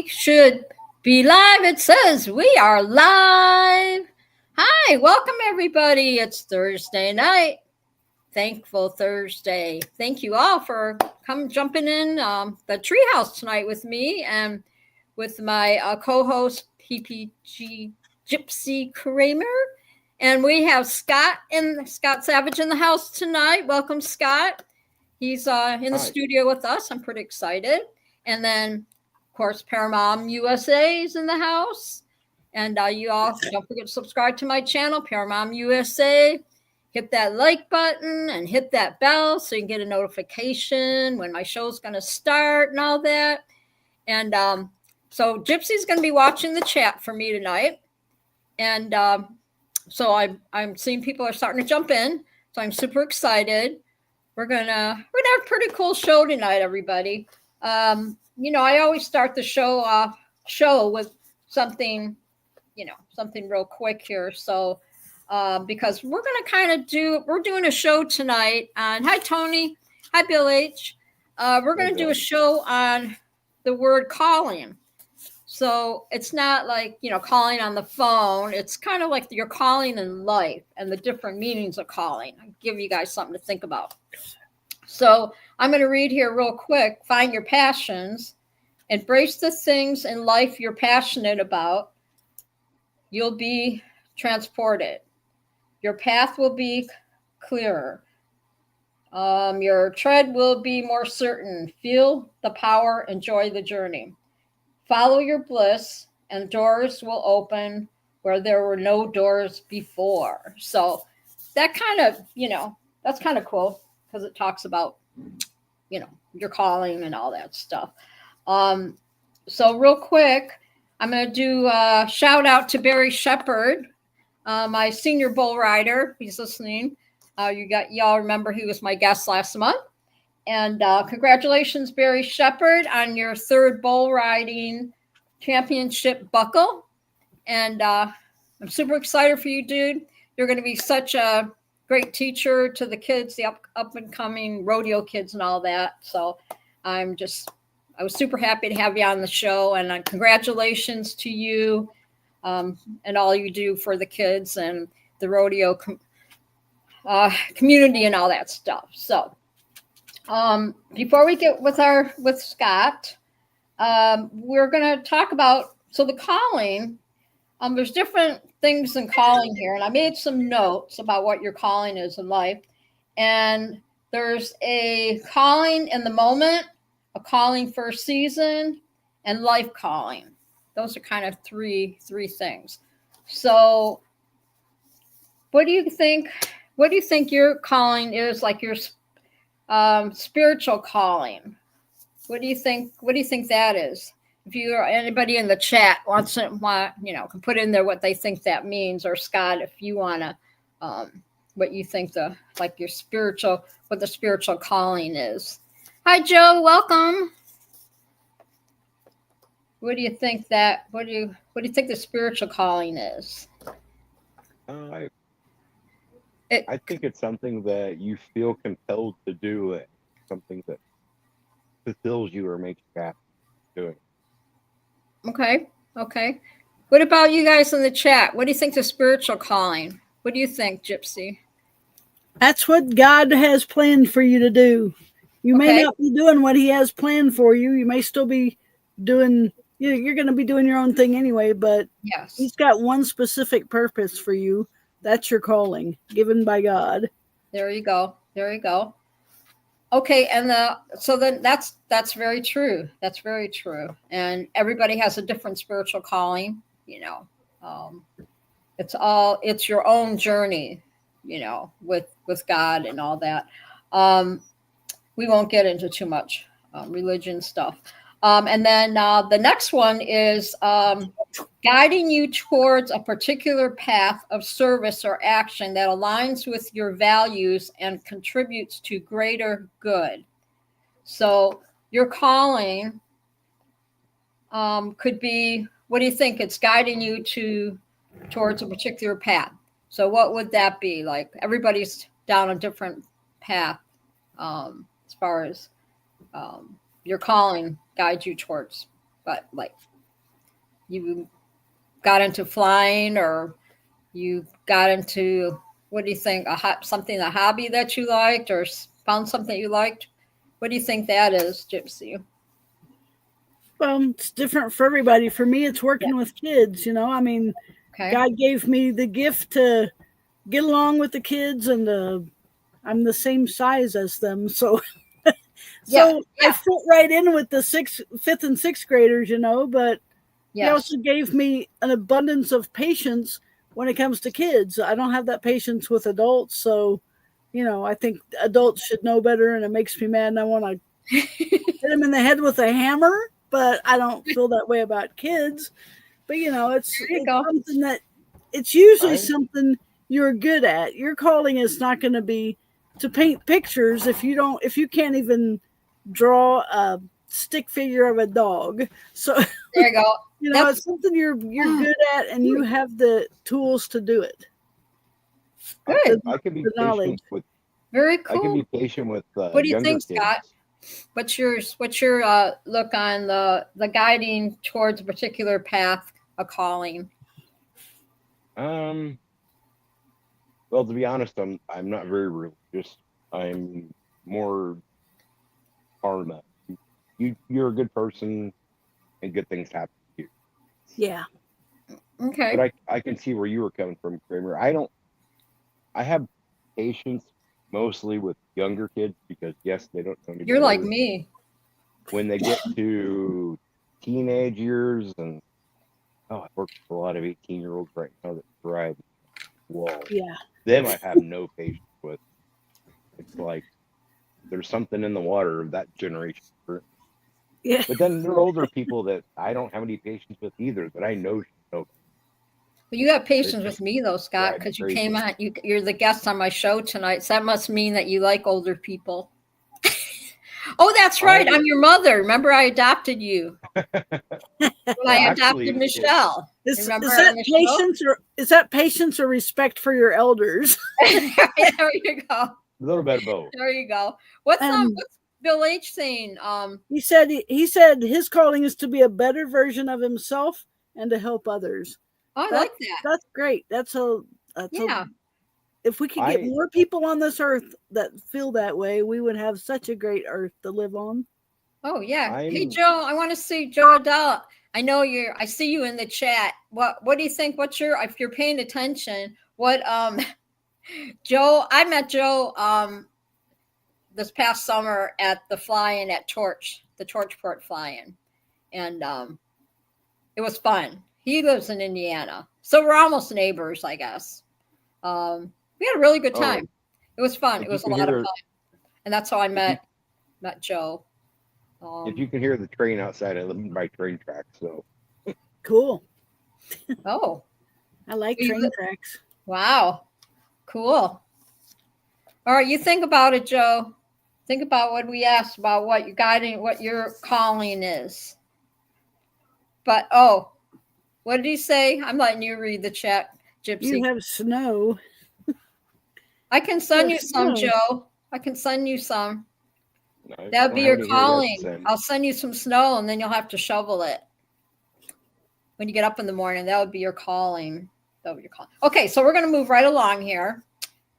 we should be live. It says we are live. Hi, welcome everybody. It's Thursday night. Thankful Thursday. Thank you all for jumping in the Treehouse tonight with me and with my co-host PPG Gypsy Kramer. And we have Scott Savage in the house tonight. Welcome, Scott. He's in the studio with us. I'm pretty excited. And then, of course, Paramount USA is in the house. And you all don't forget to subscribe to my channel, Paramount USA. Hit that like button and hit that bell so you can get a notification when my show's going to start and all that. And so Gypsy's going to be watching the chat for me tonight. And so I'm seeing people are starting to jump in. So I'm super excited. We're gonna have a pretty cool show tonight, everybody. I always start the show with something, something real quick here. So because we're gonna we're doing a show tonight on, hi Tony, hi Bill H. We're gonna do a show on the word calling. So it's not like, calling on the phone. It's kind of like your calling in life and the different meanings of calling. I'll give you guys something to think about. So I'm going to read here real quick. Find your passions. Embrace the things in life you're passionate about. You'll be transported. Your path will be clearer. Your tread will be more certain. Feel the power. Enjoy the journey. Follow your bliss, and doors will open where there were no doors before. So that kind of, that's kind of cool because it talks about, your calling and all that stuff. So real quick, I'm going to do a shout out to Barry Shepard, my senior bull rider. He's listening. Y'all remember he was my guest last month. And congratulations, Barry Shepard, on your third bull riding championship buckle. And I'm super excited for you, dude. You're going to be such a great teacher to the kids, the up and coming rodeo kids and all that. So I was super happy to have you on the show. And congratulations to you and all you do for the kids and the rodeo community and all that stuff. So before we get with Scott, we're going to talk about, the calling. There's different things in calling here, and I made some notes about what your calling is in life. And there's a calling in the moment, a calling for a season, and life calling. Those are kind of three things. So what do you think your calling is, like your spiritual calling? What do you think that is? If you or anybody in the chat can put in there what they think that means, or Scott, if you want to, what you think what the spiritual calling is. Hi Joe, welcome. What do you think what do you think the spiritual calling is? I think it's something that you feel compelled to do, something that fulfills you or makes you happy doing. Okay. What about you guys in the chat? What do you think the spiritual calling? What do you think, Gypsy? That's what God has planned for you to do. You may not be doing what he has planned for you. You may still be doing, you're going to be doing your own thing anyway, but yes, he's got one specific purpose for you. That's your calling, given by God. There you go. Okay, and so then that's very true. That's very true. And everybody has a different spiritual calling. It's your own journey. With God and all that. We won't get into too much religion stuff. And then the next one is guiding you towards a particular path of service or action that aligns with your values and contributes to greater good. So your calling could be, what do you think? It's guiding you towards a particular path. So what would that be? Like, everybody's down a different path as far as your calling guides you towards but like you got into flying, or you got into, what do you think, a hobby that you liked, or found something you liked? What do you think that is, Gypsy? Well, it's different for everybody. For me, it's working with kids. I mean, Okay. God gave me the gift to get along with the kids, and I'm the same size as them, so Yeah. I fit right in with the fifth and sixth graders, but He Yes. also gave me an abundance of patience when it comes to kids. I don't have that patience with adults, so I think adults should know better, and it makes me mad, and I want to hit them in the head with a hammer. But I don't feel that way about kids. But it's something that it's usually something you're good at. Your calling is not going to be to paint pictures if you can't even draw a stick figure of a dog. So there you go. It's something you're good at, and you have the tools to do it. Good. I can be patient with. Very cool. I can be patient with. What do you think, kids. Scott? What's your look on the guiding towards a particular path, a calling? Well, to be honest, I'm not very religious. I'm more karma. You're a good person, and good things happen to you. Yeah. Okay. But I can see where you were coming from, Kramer. I have patience mostly with younger kids because, yes, they don't know me. You're like me. When they get to teenage years, and I work with a lot of 18-year-olds right now that drive walls. Yeah. Them I have no patience with. It's like there's something in the water of that generation. Yeah. But then there are older people that I don't have any patience with either, that I know should know. Well, you have patience with me though, Scott, because you came on. You're the guest on my show tonight. So that must mean that you like older people. Oh, that's right. I'm your mother. Remember, I adopted you. When I adopted Michelle. Is that patience or respect for your elders? There you go. A little bit of both. There you go. What's Bill H saying? He said his calling is to be a better version of himself and to help others. Oh, I like that. That's great. If we could get more people on this earth that feel that way, we would have such a great earth to live on. Oh yeah. Hey Joe, I want to see Joe Adele. I know I see you in the chat. What do you think? If you're paying attention, Joe, I met Joe this past summer at the fly-in at the Torchport fly-in. And it was fun. He lives in Indiana. So we're almost neighbors, I guess. We had a really good time. It was fun. It was a lot of fun. And that's how I met Joe. If you can hear the train outside, I live by train tracks. So cool. Oh, I like train tracks. Wow, cool. All right, you think about it, Joe. Think about what we asked about, what your calling is. But what did he say? I'm letting you read the chat, Gypsy. You have snow. I can send you some, Joe. I can send you some. No, that'd be your calling. I'll send you some snow, and then you'll have to shovel it when you get up in the morning. That would be your calling. Okay, so we're going to move right along here.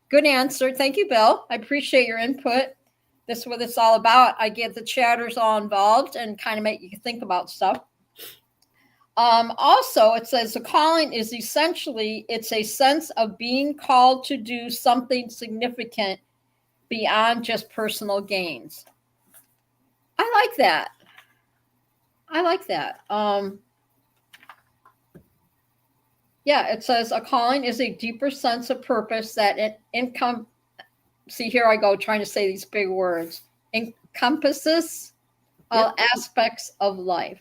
Good answer. Thank you, Bill. I appreciate your input. This is what it's all about. I get the chatters all involved and kind of make you think about stuff. Also, it says the calling is essentially, it's a sense of being called to do something significant beyond just personal gains. I like that. Yeah, it says a calling is a deeper sense of purpose that see, here I go trying to say these big words, encompasses all aspects of life.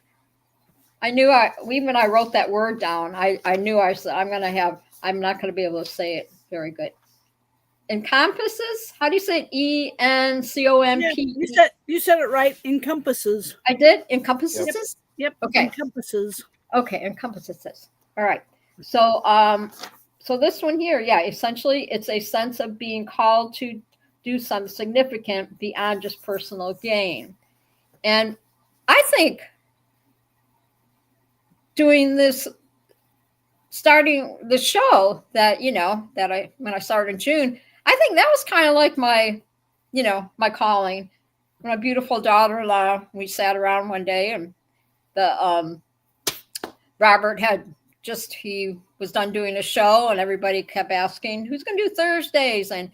I knew when I wrote that word down, I knew I'm not going to be able to say it very good. Encompasses? How do you say it? ENCOMP? Yeah, you said it right. Encompasses. I did? Encompasses? Yep. Okay. Encompasses. Okay, encompasses. All right. So so this one here, essentially it's a sense of being called to do something significant beyond just personal gain. And I think doing this, starting the show that, when I started in June, I think that was kind of like my, my calling. My beautiful daughter-in-law, we sat around one day, and the Robert he was done doing a show, and everybody kept asking, who's going to do Thursdays? And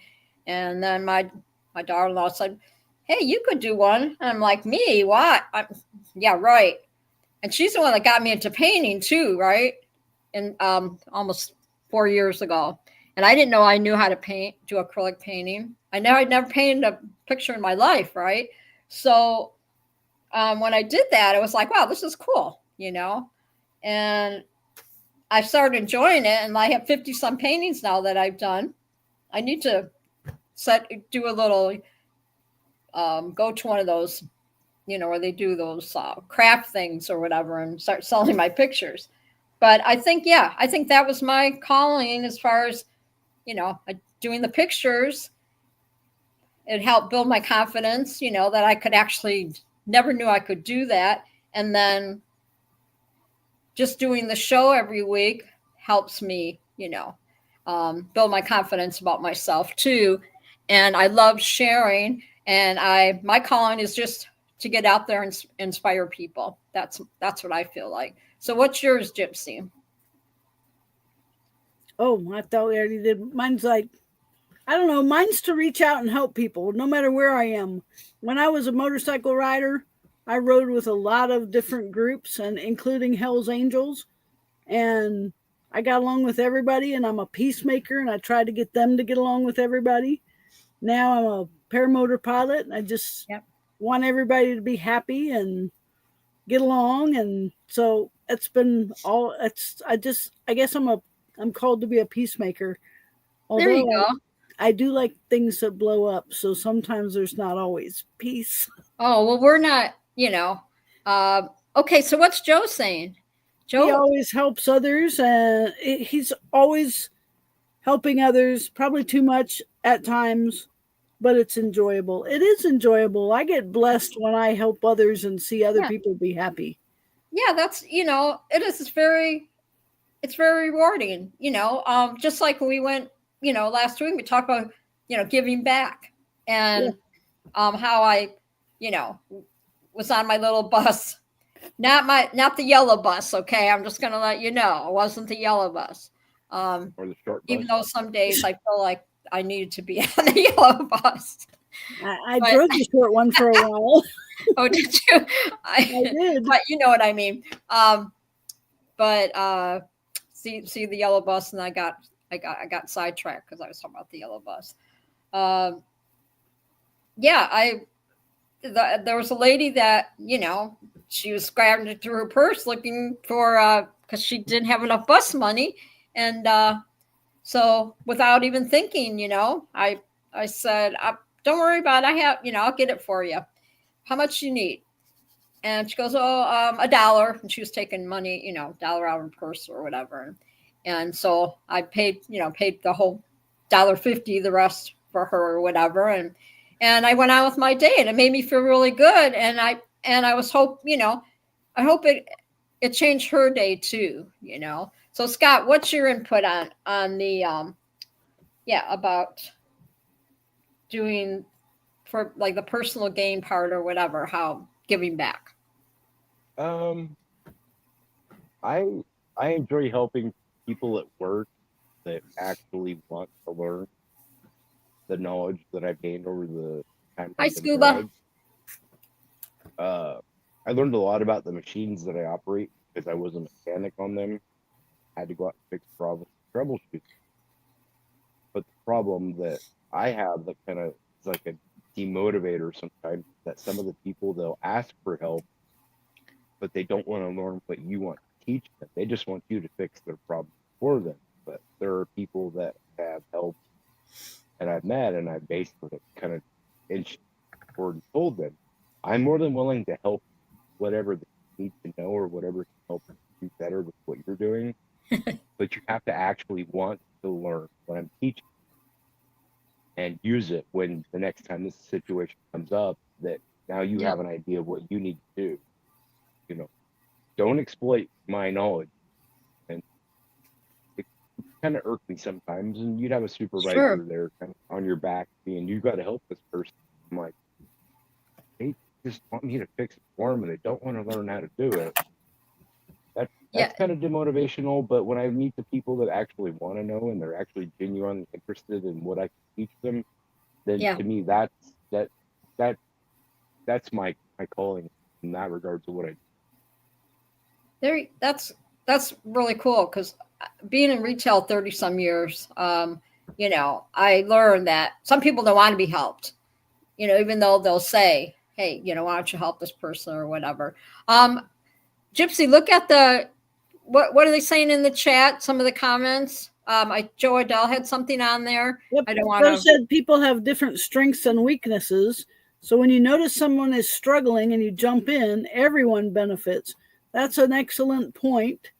then my daughter-in-law said, hey, you could do one. And I'm like, me? What? Yeah, right. And she's the one that got me into painting too, right? And almost 4 years ago. And I didn't know I knew how to do acrylic painting. I'd never painted a picture in my life, right? So when I did that, it was like, wow, this is cool, And I started enjoying it, and I have 50 some paintings now that I've done. I need to do a little, go to one of those, where they do those craft things or whatever, and start selling my pictures. But I think that was my calling as far as, doing the pictures. It helped build my confidence, that I could actually, never knew I could do that. And then just doing the show every week helps me, build my confidence about myself too. And I love sharing. And my calling is just to get out there and inspire people. That's what I feel like. So what's yours, Gypsy? Oh, I thought we already did. Mine's like, I don't know. Mine's to reach out and help people, no matter where I am. When I was a motorcycle rider, I rode with a lot of different groups, and including Hell's Angels. And I got along with everybody, and I'm a peacemaker, and I try to get them to get along with everybody. Now I'm a paramotor pilot, and I just want everybody to be happy and get along. And so it's been all, I guess I'm called to be a peacemaker. Although there you go. I do like things that blow up, so sometimes there's not always peace. Oh, well, we're not, okay, so what's Joe saying? Joe? He always helps others, and he's always helping others, probably too much at times, but it's enjoyable. It is enjoyable. I get blessed when I help others and see other people be happy. Yeah, that's, it is it's very rewarding, just like when we went, last week, we talked about, giving back, and how I, was on my little bus, not the yellow bus. Okay. I'm just going to let you know, it wasn't the yellow bus. Or the short bus. Even though some days I feel like I needed to be on the yellow bus. I drove the short one for a while. Oh, did you? I did. But you know what I mean. See the yellow bus, and I got sidetracked because I was talking about the yellow bus. There was a lady that, she was scrounging through her purse looking for, because she didn't have enough bus money. And so without even thinking, I said, don't worry about it. I have, I'll get it for you. How much you need? And she goes, $1. And she was taking money, dollar out of her purse or whatever. And so I paid the whole $1.50, the rest for her or whatever. And I went on with my day, and it made me feel really good. And I was I hope it changed her day too, So Scott, what's your input on the, about doing for like the personal gain part or whatever, how giving back? I enjoy helping people at work that actually want to learn the knowledge that I've gained over the time. Hi, Scuba. I learned a lot about the machines that I operate because I was a mechanic on them. I had to go out and fix problems, troubleshoot. But the problem that I have that kind of is like a demotivator sometimes, that some of the people, they'll ask for help, but they don't want to learn what you want to teach them. They just want you to fix their problem for them. But there are people that have help, and I've met, and I basically kind of inched forward and told them, I'm more than willing to help whatever they need to know or whatever can help you do better with what you're doing. But you have to actually want to learn what I'm teaching and use it when the next time this situation comes up, that now you have an idea of what you need to do. don't exploit my knowledge. And it kind of irked me sometimes. And you'd have a supervisor Sure. there kind of on your back being, you got to help this person. I'm like, they just want me to fix it for them and they don't want to learn how to do it. Yeah. That's kind of demotivational, but when I meet the people that actually want to know and they're actually genuinely interested in what I can teach them, then Yeah. to me that's my calling in that regard to what I do. That's really cool because being in retail 30 some years, I learned that some people don't want to be helped, even though they'll say, hey, why don't you help this person or whatever. Gypsy, look at what are they saying in the chat? Some of the comments. Joe Adele had something on there. Yep. I don't want Joe to. said people have different strengths and weaknesses. So when you notice someone is struggling and you jump in, everyone benefits. That's an excellent point.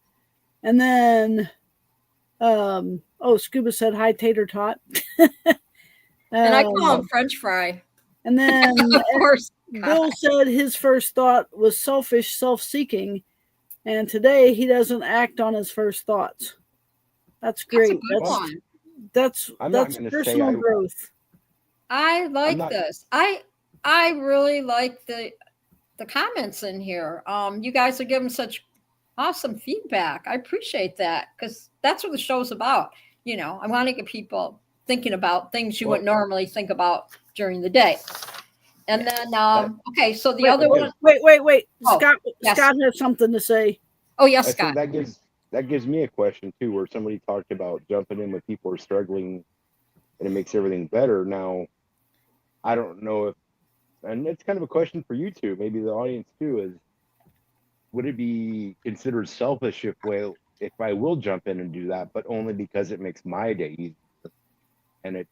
And then, Scuba said hi, tater tot. And I call him French fry. And then of course, Bill said his first thought was selfish, self-seeking, and today he doesn't act on his first thoughts. That's great. That's personal growth. I like this. I really like the comments in here. You guys are giving such awesome feedback. I appreciate that because that's what the show's about. I want to get people thinking about things you wouldn't normally think about during the day. And then, okay, so the other one. Wait. Scott has something to say. Oh, yes, Scott. That gives me a question too, where somebody talked about jumping in when people are struggling and it makes everything better. Now, I don't know if, and it's kind of a question for you two, maybe the audience too, is would it be considered selfish if I will jump in and do that, but only because it makes my day easier and it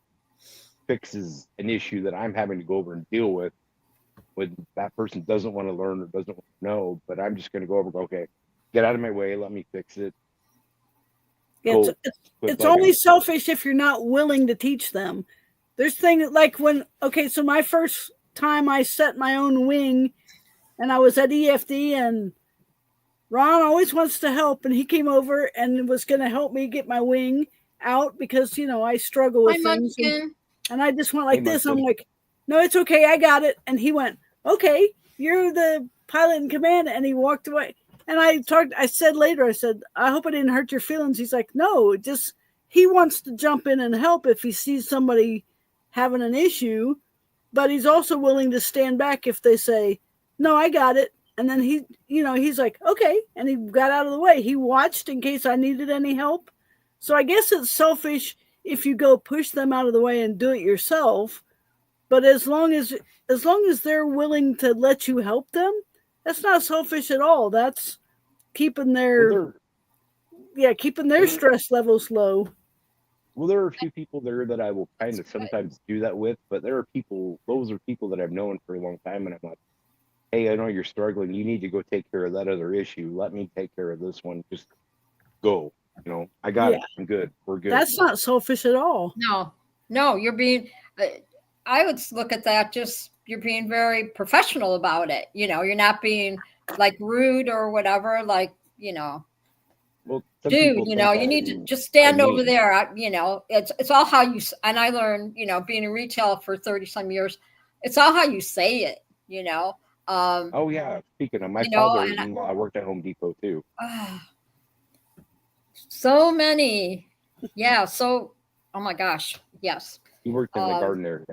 fixes an issue that I'm having to go over and deal with when that person doesn't want to learn or doesn't want to know, but I'm just going to go over and go, okay, get out of my way, let me fix it. Yeah, it's only selfish if you're not willing to teach them. There's things like so my first time I set my own wing and I was at EFD and Ron always wants to help and he came over and was going to help me get my wing out because, I struggle with things. And I just went like this. I'm like, no, it's okay. I got it. And he went, okay, you're the pilot in command. And he walked away. And I said later, I hope I didn't hurt your feelings. He's like, no, he wants to jump in and help if he sees somebody having an issue, but he's also willing to stand back if they say, no, I got it. And then he's like, okay. And he got out of the way. He watched in case I needed any help. So I guess it's selfish if you go push them out of the way and do it yourself. But as long as they're willing to let you help them, that's not selfish at all. That's keeping their stress levels low. Well, there are a few people there that I will kind of sometimes do that with, but those are people that I've known for a long time, and I'm like, hey, I know you're struggling. You need to go take care of that other issue. Let me take care of this one. Just go. I got it. I'm good. We're good. That's not selfish at all. No, you're being, I would look at that just, you're being very professional about it. You're not being like rude or whatever, like, well, dude, you need to just stand over there. It's all how you, and I learned, being in retail for 30 some years, it's all how you say it, oh yeah. Speaking of my father, I worked at Home Depot too. So many. Yeah. So, oh my gosh. Yes. He worked in the garden area.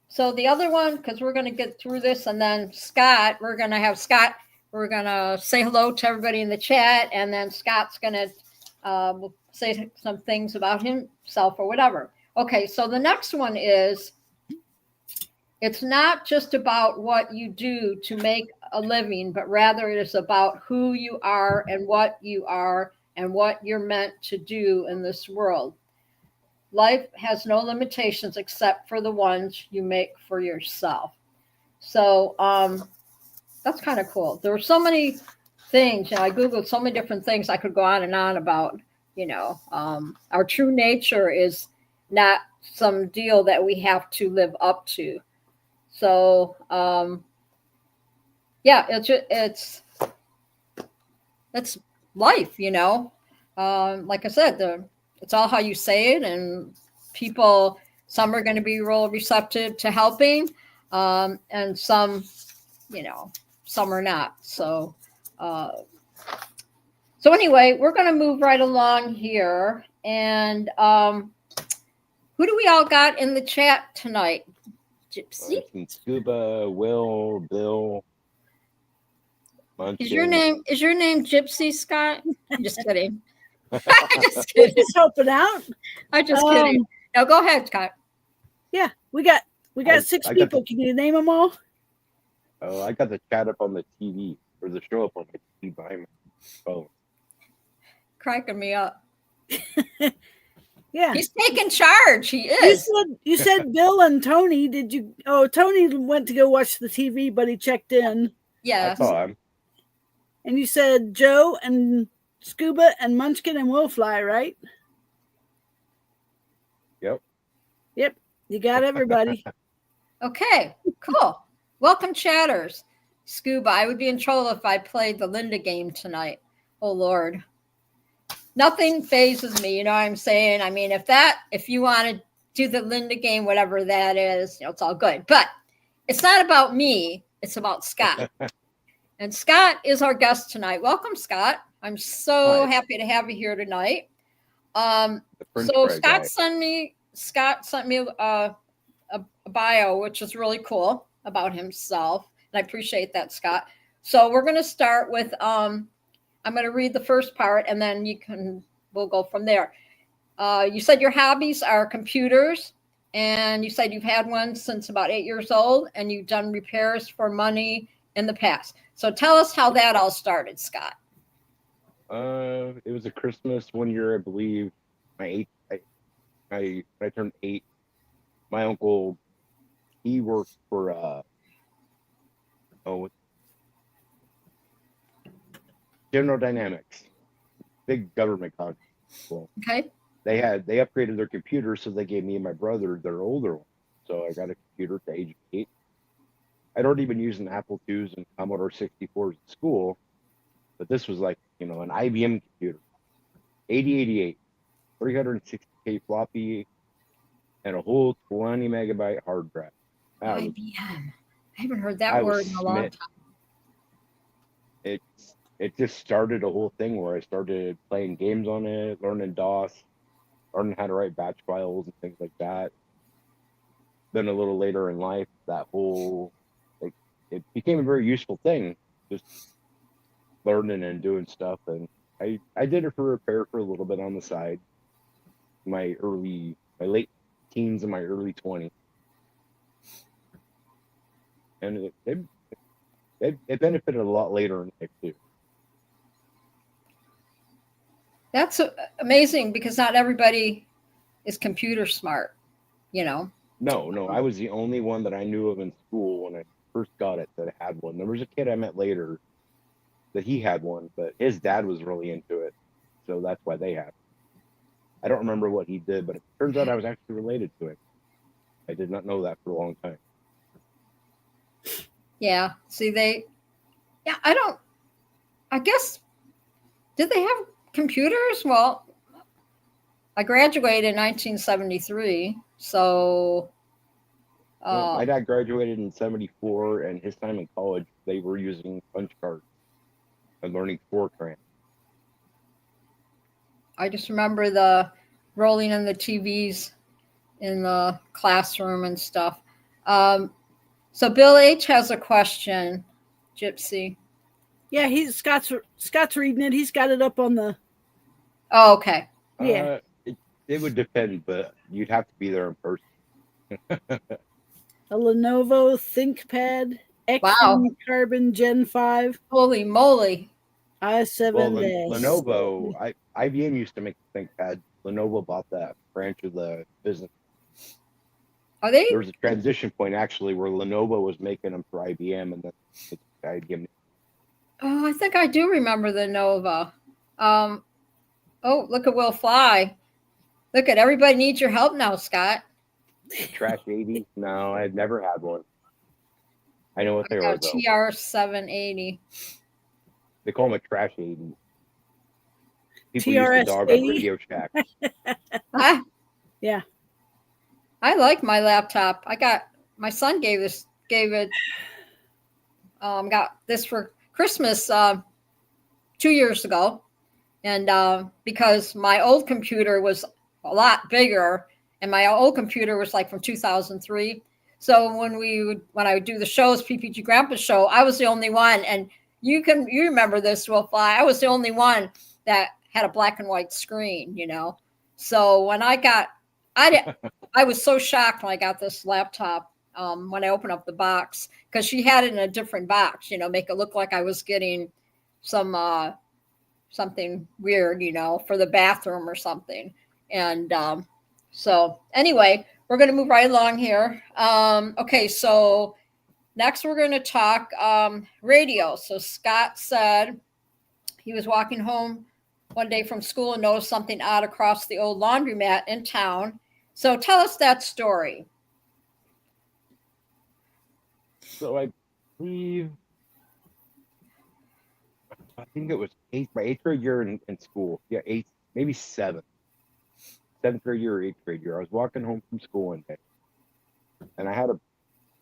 So the other one, because we're going to get through this, and then we're going to say hello to everybody in the chat, and then Scott's going to say some things about himself or whatever. Okay. So the next one is, it's not just about what you do to make a living, but rather it is about who you are and what you're meant to do in this world. Life has no limitations except for the ones you make for yourself. So that's kind of cool. There were so many things, I Googled so many different things I could go on and on about, our true nature is not some deal that we have to live up to. So, it's it's life, you know. Like I said, it's all how you say it, and people. Some are going to be real receptive to helping, and some, you know, some are not. So, so anyway, we're going to move right along here, and who do we all got in the chat tonight? Gypsy. Scuba, Will, Bill. Is your name Gypsy, Scott? I'm just kidding. Just kidding. Just helping out. I'm just kidding. Now go ahead, Scott. Yeah, we got 6 people. Can you name them all? Oh, I got the chat up on the TV, or the show up on my TV behind my phone. Cracking me up. Yeah, he's taking charge. He is. You said Bill and Tony. Did you? Oh, Tony went to go watch the TV, but he checked in. Yeah, I saw him. And you said Joe and Scuba and Munchkin and Willfly, right? Yep. Yep. You got everybody. Okay, cool. Welcome, chatters. Scuba, I would be in trouble if I played the Linda game tonight. Oh, Lord. Nothing phases me, you know what I'm saying? I mean, if you want to do the Linda game, whatever that is, you know, it's all good. But it's not about me. It's about Scott. And Scott is our guest tonight. Welcome, Scott. I'm so happy to have you here tonight. So Scott sent me a bio, which is really cool about himself. And I appreciate that, Scott. So we're going to start with, I'm going to read the first part and then we'll go from there. You said your hobbies are computers, and you said you've had one since about 8 years old, and you've done repairs for money in the past. So tell us how that all started, Scott. It was a Christmas one year, I believe. When I turned 8, my uncle, he worked for General Dynamics, big government contract. Well, okay. They upgraded their computer, so they gave me and my brother their older one. So I got a computer at the age of 8. I'd already been using Apple IIs and Commodore 64s at school, but this was like, you know, an IBM computer, 8088, 360K floppy, and a whole 20 megabyte hard drive. IBM. I haven't heard that word in a long time. It just started a whole thing where I started playing games on it, learning DOS, learning how to write batch files and things like that. Then a little later in life, that whole, it became a very useful thing, just learning and doing stuff. And I did it for repair for a little bit on the side, my late teens and my early 20s. And it benefited a lot later in life too. That's amazing, because not everybody is computer smart, you know. No, I was the only one that I knew of in school when I first got it that had one. There was a kid I met later that he had one, but his dad was really into it, so that's why they had it. I don't remember what he did, but it turns out I was actually related to him. I did not know that for a long time. Yeah, see, I guess, did they have computers? Well, I graduated in 1973, so my dad graduated in 74, and his time in college, they were using punch cards and learning Fortran. I just remember the rolling in the TVs in the classroom and stuff. So Bill H has a question, Gypsy. Yeah, Scott's reading it. He's got it up on the. Oh, okay. Yeah. It would depend, but you'd have to be there in person. A Lenovo ThinkPad X Carbon Gen 5. Holy moly. i7 Lenovo, IBM used to make the ThinkPad. Lenovo bought that branch of the business. Are they? There was a transition point actually where Lenovo was making them for IBM, and then IBM. Oh, I think I do remember the Nova. Oh, look at Will Fly. Look at everybody needs your help now, Scott. Trash 80? No, I've never had one. I know what they are, though. TR780. They call them a Trash 80. People used to dog on TRS-80. Radio Shack. I, Yeah. I like my laptop. My son gave it, got this for Christmas 2 years ago. And because my old computer was a lot bigger, and my old computer was like from 2003. So when I would do the shows, PPG Grandpa show, I was the only one, and you remember this, Will Fly. I was the only one that had a black and white screen, So when I was so shocked when I got this laptop. When I opened up the box, because she had it in a different box, make it look like I was getting some something weird, for the bathroom or something. And so anyway, we're going to move right along here. Okay, so next we're going to talk radio. So Scott said he was walking home one day from school and noticed something odd across the old laundromat in town. So tell us that story. So I believe, I think it was my eighth grade year in school. Yeah, maybe seventh grade year or eighth grade year. I was walking home from school one day, and I had a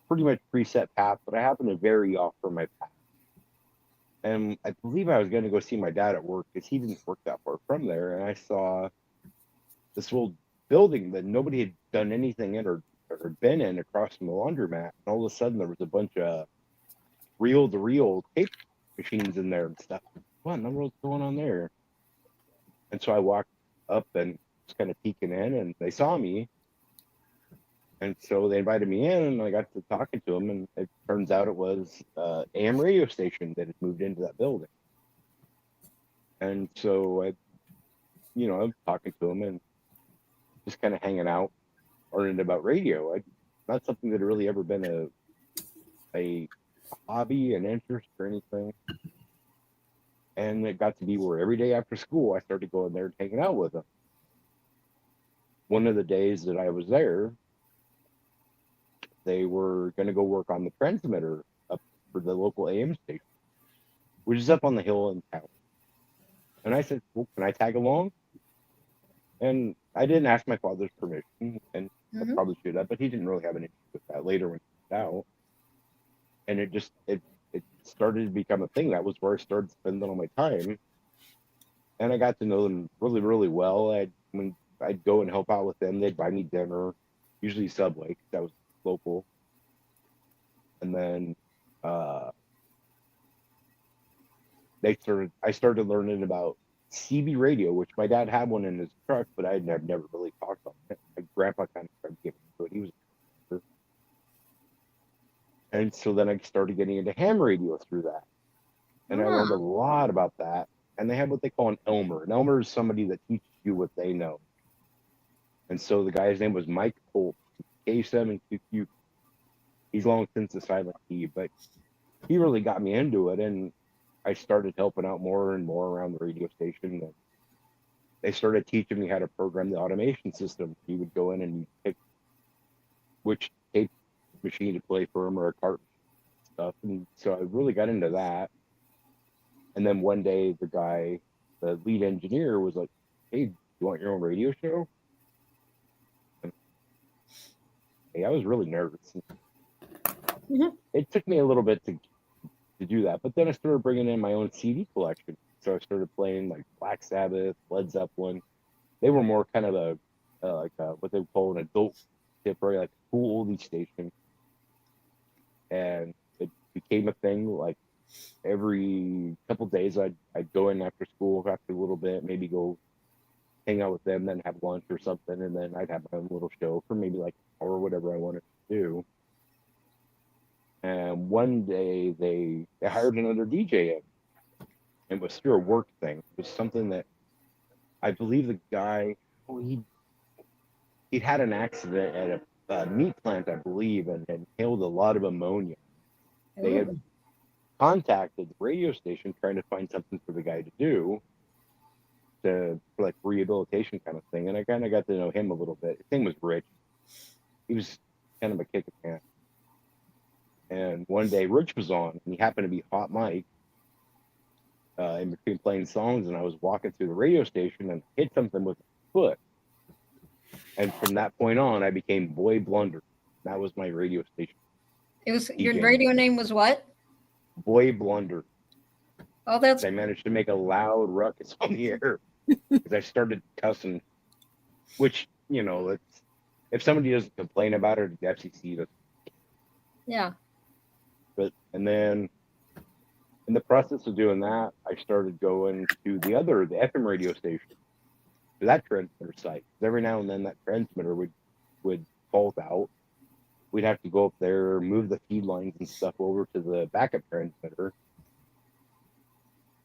pretty much preset path, but I happened to vary off from my path. And I believe I was going to go see my dad at work because he didn't work that far from there. And I saw this old building that nobody had done anything in or been in across from the laundromat. And all of a sudden, there was a bunch of reel-to-reel tape machines in there and stuff. What in the world's going on there? And so I walked up and was kind of peeking in, and they saw me. And so they invited me in, and I got to talking to them, and it turns out it was AM radio station that had moved into that building. And so I'm talking to them and just kind of hanging out, learning about radio. Not something that had really ever been a hobby, an interest, or anything. And it got to be where every day after school, I started going there and hanging out with them. One of the days that I was there, they were going to go work on the transmitter up for the local AM station, which is up on the hill in town. And I said, well, can I tag along? And I didn't ask my father's permission, and I probably should have, but he didn't really have an issue with that later when he found out. And it started to become a thing. That was where I started spending all my time. And I got to know them really, really well. When I'd go and help out with them, they'd buy me dinner, usually Subway, because that was local. And then I started learning about CB radio, which my dad had one in his truck, but I had never really talked on it. My grandpa kind of started getting into it. He was a and so then I started getting into ham radio through that. And I learned a lot about that. And they have what they call an Elmer. An Elmer is somebody that teaches you what they know. And so the guy's name was Mike Holt, K7QQ. He's long since a silent T, but he really got me into it. And I started helping out more and more around the radio station. And they started teaching me how to program the automation system. You would go in and you pick which tape machine to play for him or a cart stuff. And so I really got into that. And then one day the lead engineer was like, hey, you want your own radio show? And, hey, I was really nervous. It took me a little bit to do that, but then I started bringing in my own CD collection. So I started playing like Black Sabbath, Led Zeppelin. They were more kind of what they would call an adult contemporary, like a cool oldie station. And it became a thing. Like every couple days, I'd go in after school, after a little bit, maybe go hang out with them, then have lunch or something, and then I'd have my own little show for maybe like an hour or whatever I wanted to do. And one day they hired another DJ in. It was through a work thing. It was something that I believe the guy, he'd had an accident at a meat plant, I believe, and inhaled a lot of ammonia. They had contacted the radio station trying to find something for the guy to do, for like rehabilitation kind of thing. And I kind of got to know him a little bit. His name was Rich. He was kind of a kick of pants. And one day Rich was on, and he happened to be Hot Mike. in between playing songs, and I was walking through the radio station and hit something with my foot. And from that point on, I became Boy Blunder. That was my radio station. It was your DJ radio name. name was what? Boy Blunder. Oh, that's I managed to make a loud ruckus on the air because I started cussing, which, it's, if somebody doesn't complain about it, the FCC does. yeah. And then in the process of doing that, I started going to the FM radio station, to that transmitter site. Every now and then that transmitter would fault out. We'd have to go up there, move the feed lines and stuff over to the backup transmitter.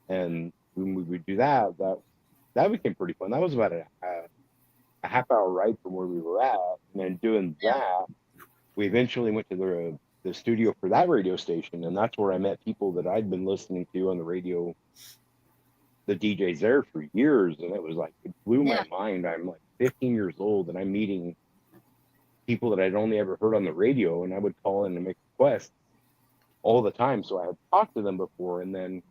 And when we would do that became pretty fun. That was about a half-hour ride from where we were at. And then doing that, we eventually went to the studio for that radio station, and that's where I met people that I'd been listening to on the radio, the DJs there for years. And it was like, it blew my mind. I'm like 15 years old, and I'm meeting people that I'd only ever heard on the radio, and I would call in and make requests all the time. So I had talked to them before, and then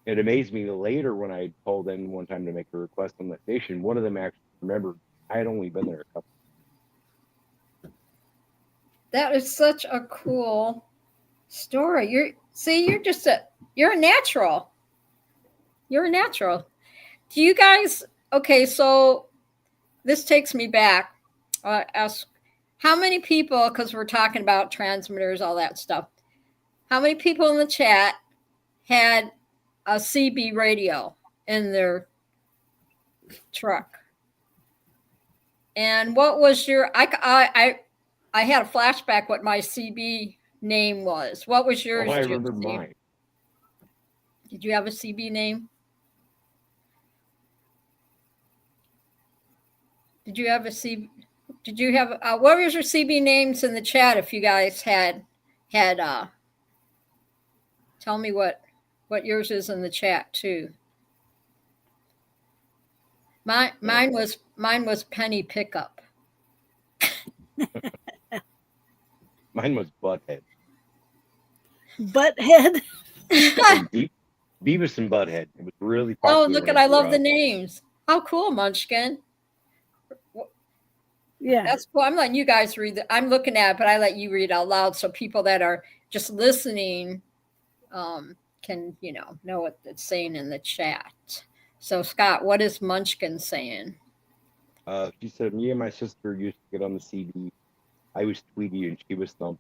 it amazed me later when I called in one time to make a request on the station. One of them actually remembered I had only been there a couple. That is such a cool story. You're a natural. You're a natural. Do you guys, okay, so this takes me back. Ask how many people, because we're talking about transmitters, all that stuff, how many people in the chat had a CB radio in their truck? And what was your, I had a flashback what my CB name was. What was yours? Oh, I remember mine. Did you have a CB name? Did you have a CB? Did you have, what was your CB names in the chat if you guys had, tell me what yours is in the chat too. Mine was Penny Pickup. Mine was Butthead. Butthead? Beavis and Butthead. It was really popular. Oh, look at, I love the names. How cool, Munchkin. Yeah. That's cool. I'm letting you guys read I'm looking at it, but I let you read out loud so people that are just listening can, know what it's saying in the chat. So, Scott, what is Munchkin saying? She said, me and my sister used to get on the CD. I was Tweety and she was Thump.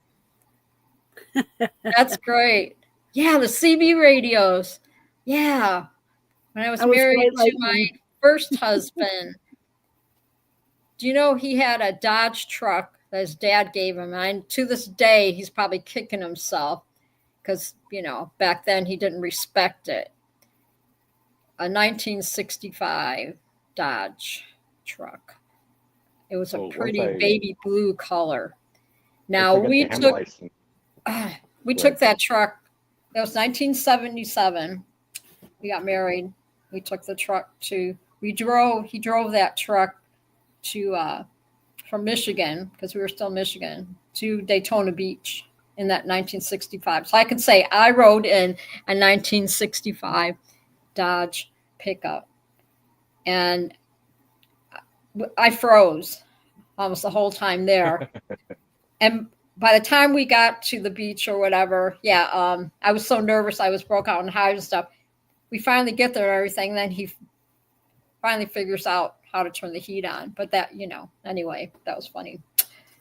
That's great. Yeah, the CB radios. Yeah. When I was married to my first husband, do you know he had a Dodge truck that his dad gave him? And to this day, he's probably kicking himself because, back then he didn't respect it. A 1965 Dodge truck. It was a pretty baby blue color. Now we took that truck. That was 1977. We got married. We took the truck he drove that truck to from Michigan, because we were still in Michigan, to Daytona Beach in that 1965. So I can say I rode in a 1965 Dodge pickup, and I froze almost the whole time there. And by the time we got to the beach or whatever, I was so nervous. I was broke out in hives and stuff. We finally get there and everything. Then he finally figures out how to turn the heat on. But that, anyway, that was funny.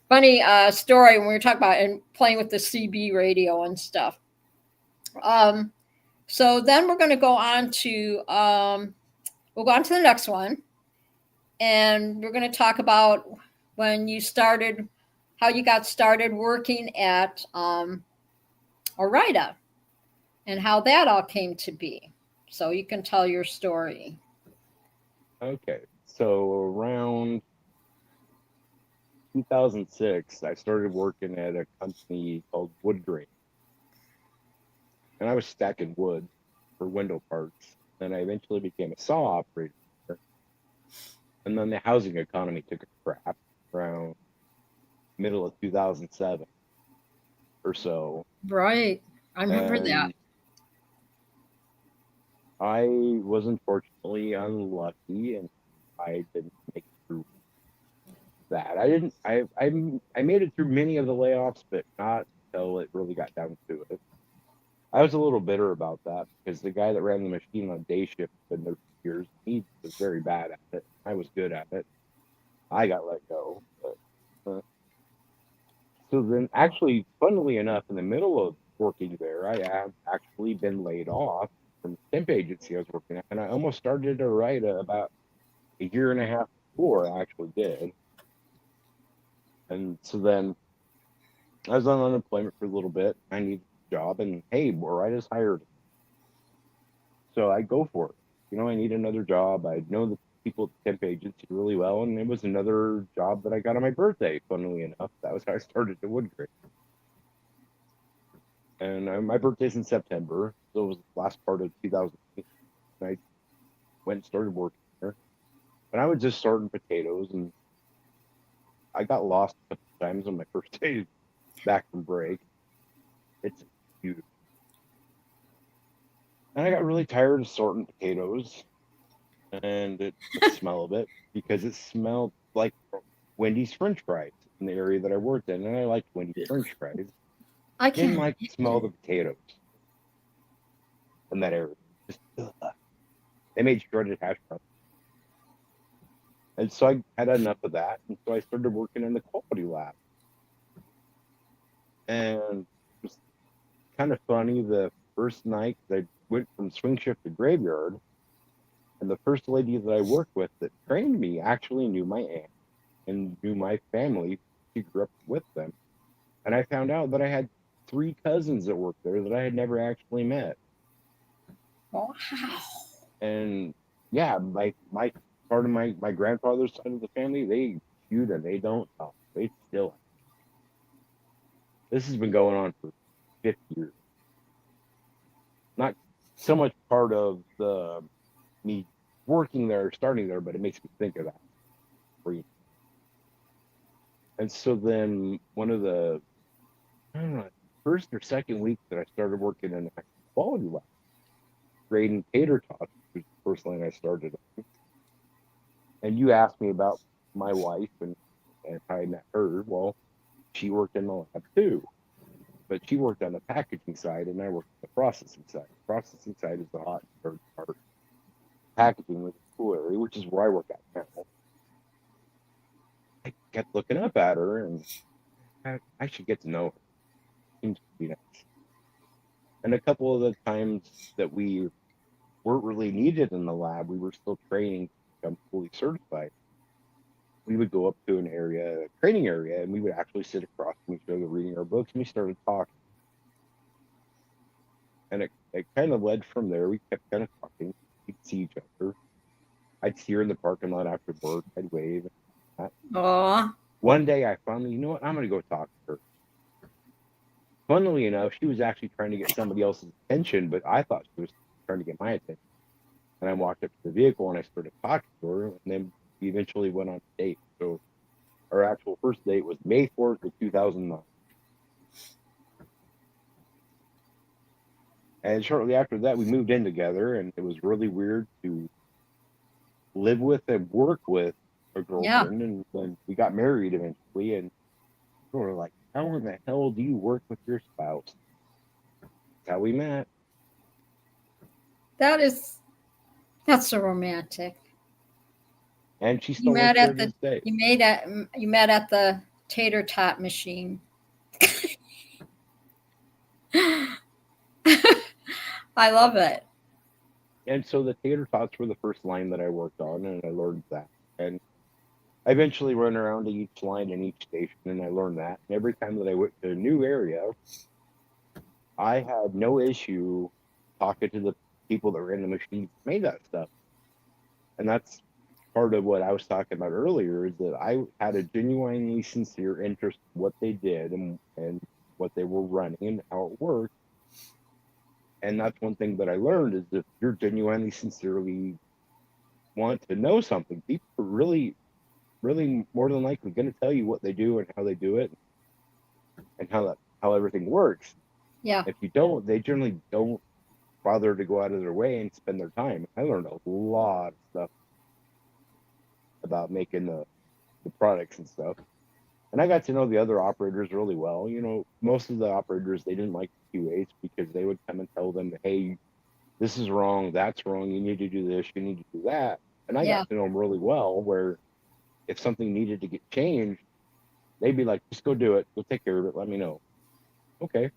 Funny story when we were talking about and playing with the CB radio and stuff. So then we're going to go on to, we'll go on to the next one. And we're going to talk about when you started, how you got started working at Orida and how that all came to be. So you can tell your story. Okay. So around 2006, I started working at a company called Wood Grain. And I was stacking wood for window parts. Then I eventually became a saw operator. And then the housing economy took a crap around middle of 2007 or so. Right. I remember that. I was unfortunately unlucky, and I didn't make it through that. I didn't. I made it through many of the layoffs, but not until it really got down to it. I was a little bitter about that because the guy that ran the machine on day shift had been there for years. He was very bad at it. I was good at it. I got let go. But, so then, actually, funnily enough, in the middle of working there, I have actually been laid off from the temp agency I was working at, and I almost started to write about a year and a half before I actually did. And so then I was on unemployment for a little bit. I needed a job, and hey, where I just hired. So I go for it. I need another job. I know the people at the temp agency really well, and it was another job that I got on my birthday. Funnily enough, that was how I started at Wood Creek. And my birthday's in September, so it was the last part of 2008. And I went and started working there. And I was just sorting potatoes, and I got lost a couple times on my first day back from break. It's huge. And I got really tired of sorting potatoes and the smell of it because it smelled like Wendy's French fries in the area that I worked in. And I liked Wendy's French fries. I Didn't can't. like the smell of the potatoes in that area. Just, ugh. They made shredded hash browns. And so I had enough of that. And so I started working in the quality lab. And it was kind of funny. The first night I went from swing shift to graveyard, and the first lady that I worked with that trained me actually knew my aunt and knew my family. She grew up with them. And I found out that I had 3 cousins that worked there that I had never actually met. Wow. And yeah, my part of my grandfather's side of the family, they feud and they don't talk. They still. This has been going on for 50 years. Not so much part of the me working there, starting there, but it makes me think of that. And so then one of the, I don't know, first or second week that I started working in the quality lab, grading tater tots, which was the first line I started on. And you asked me about my wife and how I met her. Well, she worked in the lab too, but she worked on the packaging side and I worked on the processing side. The processing side is the hot and dirty part. Packaging was the cool area, which is where I work at now. I kept looking up at her and I should get to know her. Seems to be nice. And a couple of the times that we weren't really needed in the lab, we were still training to become fully certified. We would go up to an area, a training area, and we would actually sit across from each other reading our books, and we started talking. And it kind of led from there. We kept kind of talking. We'd see each other. I'd see her in the parking lot after work. I'd wave. Aw. One day I finally, you know what? I'm going to go talk to her. Funnily enough, she was actually trying to get somebody else's attention, but I thought she was trying to get my attention. And I walked up to the vehicle and I started talking to her, and then we eventually went on a date. So our actual first date was May 4th of 2009. And shortly after that, we moved in together, and it was really weird to live with and work with a Yeah. girlfriend. And then we got married eventually, and we were like, how in the hell do you work with your spouse? That's how we met. That's so romantic. And she You still met works there at to the this day. you met at the tater tot machine. I love it. And so the tater tots were the first line that I worked on, and I learned that. And I eventually went around to each line in each station, and I learned that. And every time that I went to a new area, I had no issue talking to the people that were in the machines that made that stuff. And that's part of what I was talking about earlier, is that I had a genuinely sincere interest in what they did and what they were running and how it worked. And that's one thing that I learned, is if you're genuinely, sincerely want to know something, people are really, really more than likely going to tell you what they do and how they do it and how everything works. Yeah. If you don't, they generally don't bother to go out of their way and spend their time. I learned a lot of stuff about making the products and stuff. And I got to know the other operators really well. Most of the operators, they didn't like the QAs because they would come and tell them, hey, this is wrong, that's wrong, you need to do this, you need to do that. And I Yeah. got to know them really well, where if something needed to get changed, they'd be like, just go do it, go take care of it, let me know. Okay.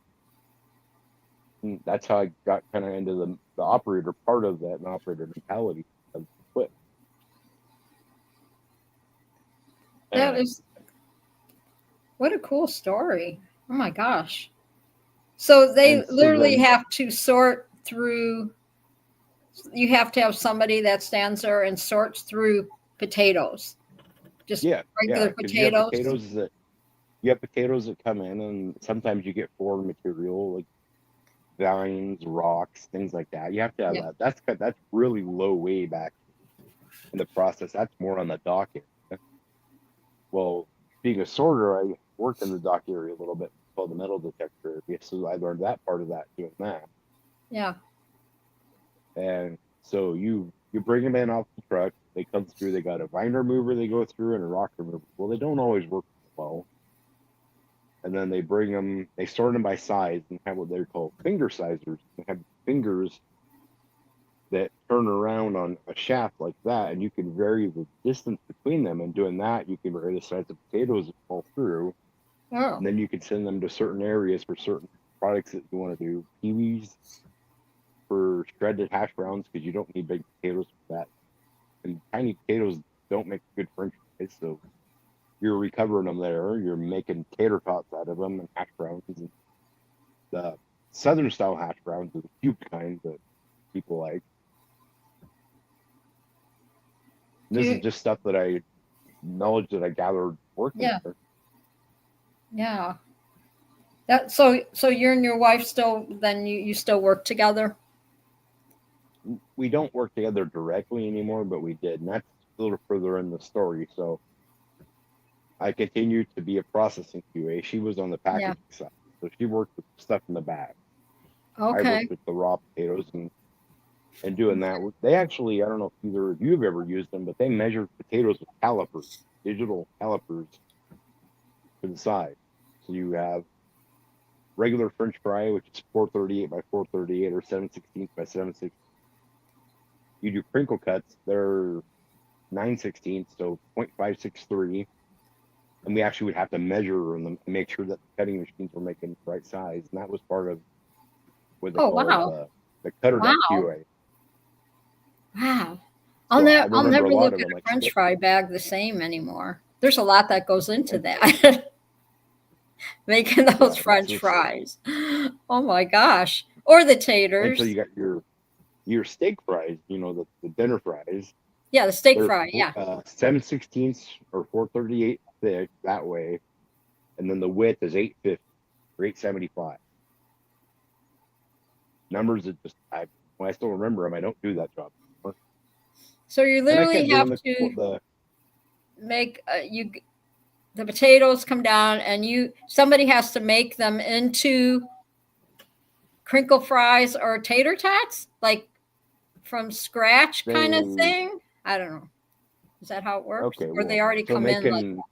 And that's how I got kind of into the operator part of that, and operator mentality of quit. That is, what a cool story. Oh my gosh. So they And so literally then, have to sort through, you have to have somebody that stands there and sorts through potatoes. Just regular because potatoes. you have potatoes that come in, and sometimes you get foreign material like vines, rocks, things like that. You have to have Yeah. that. That's really low way back in the process. That's more on the dock area. Well, being a sorter, I worked in the dock area a little bit, called the metal detector area, so I learned that part of that doing that. Yeah. And so you bring them in off the truck. They come through. They got a vine remover they go through and a rock remover. Well, they don't always work well. And then they bring them. They sort them by size and have what they're called finger sizers. They have fingers that turn around on a shaft like that, and you can vary the distance between them. And doing that, you can vary the size of potatoes that fall through, Oh. and then you can send them to certain areas for certain products that you want to do. Peewees for shredded hash browns, because you don't need big potatoes for that. And tiny potatoes don't make good French fries, so you're recovering them there. You're making tater tots out of them and hash browns. And the southern style hash browns are the cube kind that people like. And this is just stuff that knowledge that I gathered working Yeah. there. Yeah. That so you and your wife still, then you still work together? We don't work together directly anymore, but we did, and that's a little further in the story. So I continued to be a processing QA. She was on the Yeah. packaging side, so she worked with stuff in the bag. I Okay. worked with the raw potatoes and doing that. They actually, I don't know if either of you have ever used them, but they measure potatoes with calipers, digital calipers to the side. So you have regular French fry, which is 438 by 438 or 7/16 by 7/16. You do crinkle cuts, they're 9/16, so 0.563. And we actually would have to measure them and make sure that the cutting machines were making the right size. And that was part of what they Oh call wow. the cutter Wow. QA. Wow. So I I'll remember never a lot look of at them. a Like, French fry bag the same anymore. There's a lot that goes into that. Making those French fries. Oh my gosh. Or the and so taters. you got your steak fries, the dinner fries. Yeah, the steak They're fry. Yeah. 7/16 or 438 thick that way, and then the width is 850 or 875. Numbers that when I still remember them, I don't do that job anymore. So you And I literally kept have doing to make the potatoes come down, and somebody has to make them into crinkle fries or tater tots, like from scratch kind of they thing. I don't know. Is that how it works? okay. Or they Well, already so come in like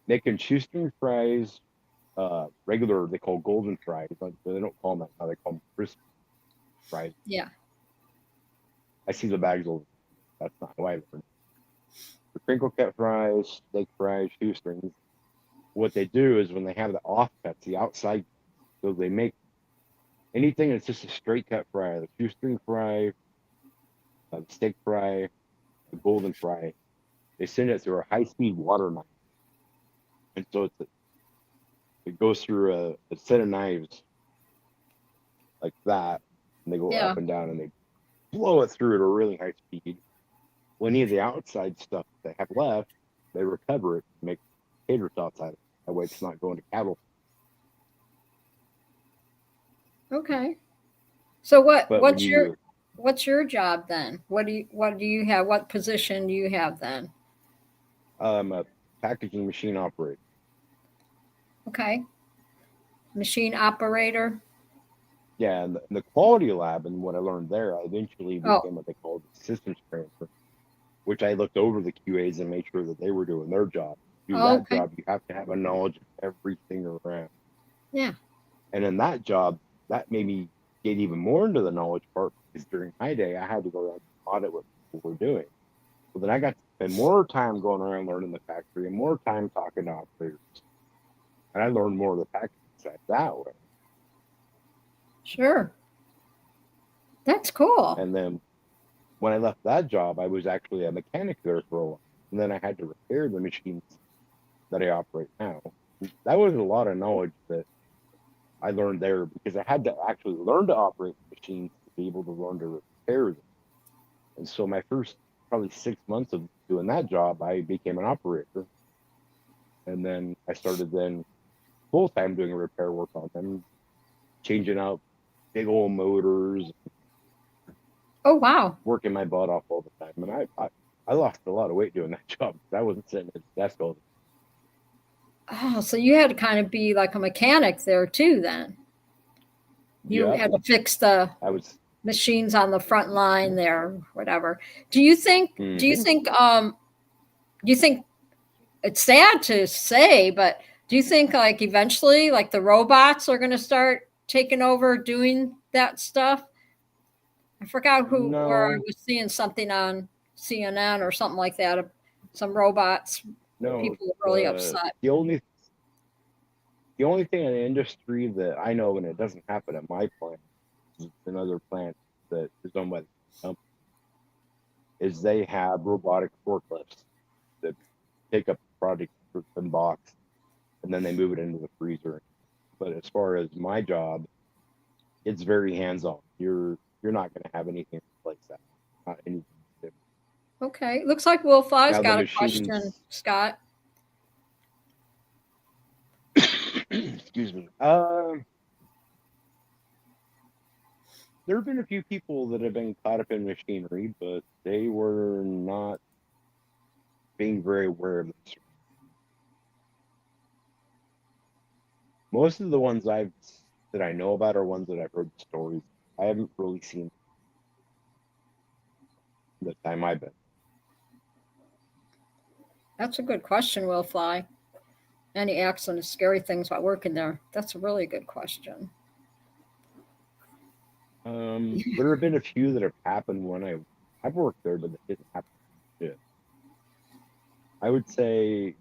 making shoestring fries, regular they call golden fries, but they don't call them that now. They call them crisp fries. yeah. I see the bags over. That's not how I learned. The crinkle cut fries, steak fries, shoestrings. What they do is when they have the offcuts, the outside, so they make anything that's just a straight cut fry, the shoestring fry, the steak fry, the golden fry. They send it through a high-speed water knife, and so it goes through a set of knives like that, and they go Yeah. up and down, and they blow it through at a really high speed. Well, any of the outside stuff they have left, they recover it, and make tater tots out of it. That way, it's not going to cattle. Okay. So But when you what's your job then? What do you have? What position do you have then? a packaging machine operator. Okay. Machine operator. Yeah, and the quality lab and what I learned there, I eventually Oh, became what they called systems transfer, which I looked over the QAs and made sure that they were doing their job. To do that okay. job, you have to have a knowledge of everything around. Yeah. And in that job, that made me get even more into the knowledge part because during my day, I had to go around and audit what people were doing. So then I got to spend more time going around learning the factory and more time talking to operators. And I learned more of the factory side that way. Sure. That's cool. And then when I left that job, I was actually a mechanic there for a while. And then I had to repair the machines that I operate now. That was a lot of knowledge that I learned there because I had to actually learn to operate machines to be able to learn to repair them. And so my first probably 6 months of doing that job, I became an operator. And then I started then full time doing repair work on them, changing out big old motors, Oh, wow. working my butt off all the time. And I lost a lot of weight doing that job. I wasn't sitting at the desk all the Oh, so you had to kind of be like a mechanic there too, then. time. You Yep. had to fix the I was machines on the front line there, whatever. Do you think, do you mhm. think, do you think it's sad to say, but do you think like eventually like the robots are going to start taking over doing that stuff? I forgot who where I No, was seeing something on CNN or something like that. Some robots, no. people were really The upset. the only the only thing in the industry that I know, and it doesn't happen at my plant, it's another plant that is owned by the company, is they have robotic forklifts that pick up the product from box and then they move it into the freezer. But as far as my job, it's very hands-on. You're not going to have anything replace that. Not anything different. Okay, looks like Wolfie's Now the got a question, machines, Scott. excuse me. There have been a few people that have been caught up in machinery, but they were not being very aware of this. Most of the ones that I know about are ones that I've heard stories. I haven't really seen the time I've been. That's a good question, Wolfie. Any accidents, scary things while working there? That's a really good question. There have been a few that have happened when I've worked there, but it didn't happen. Shit. I would say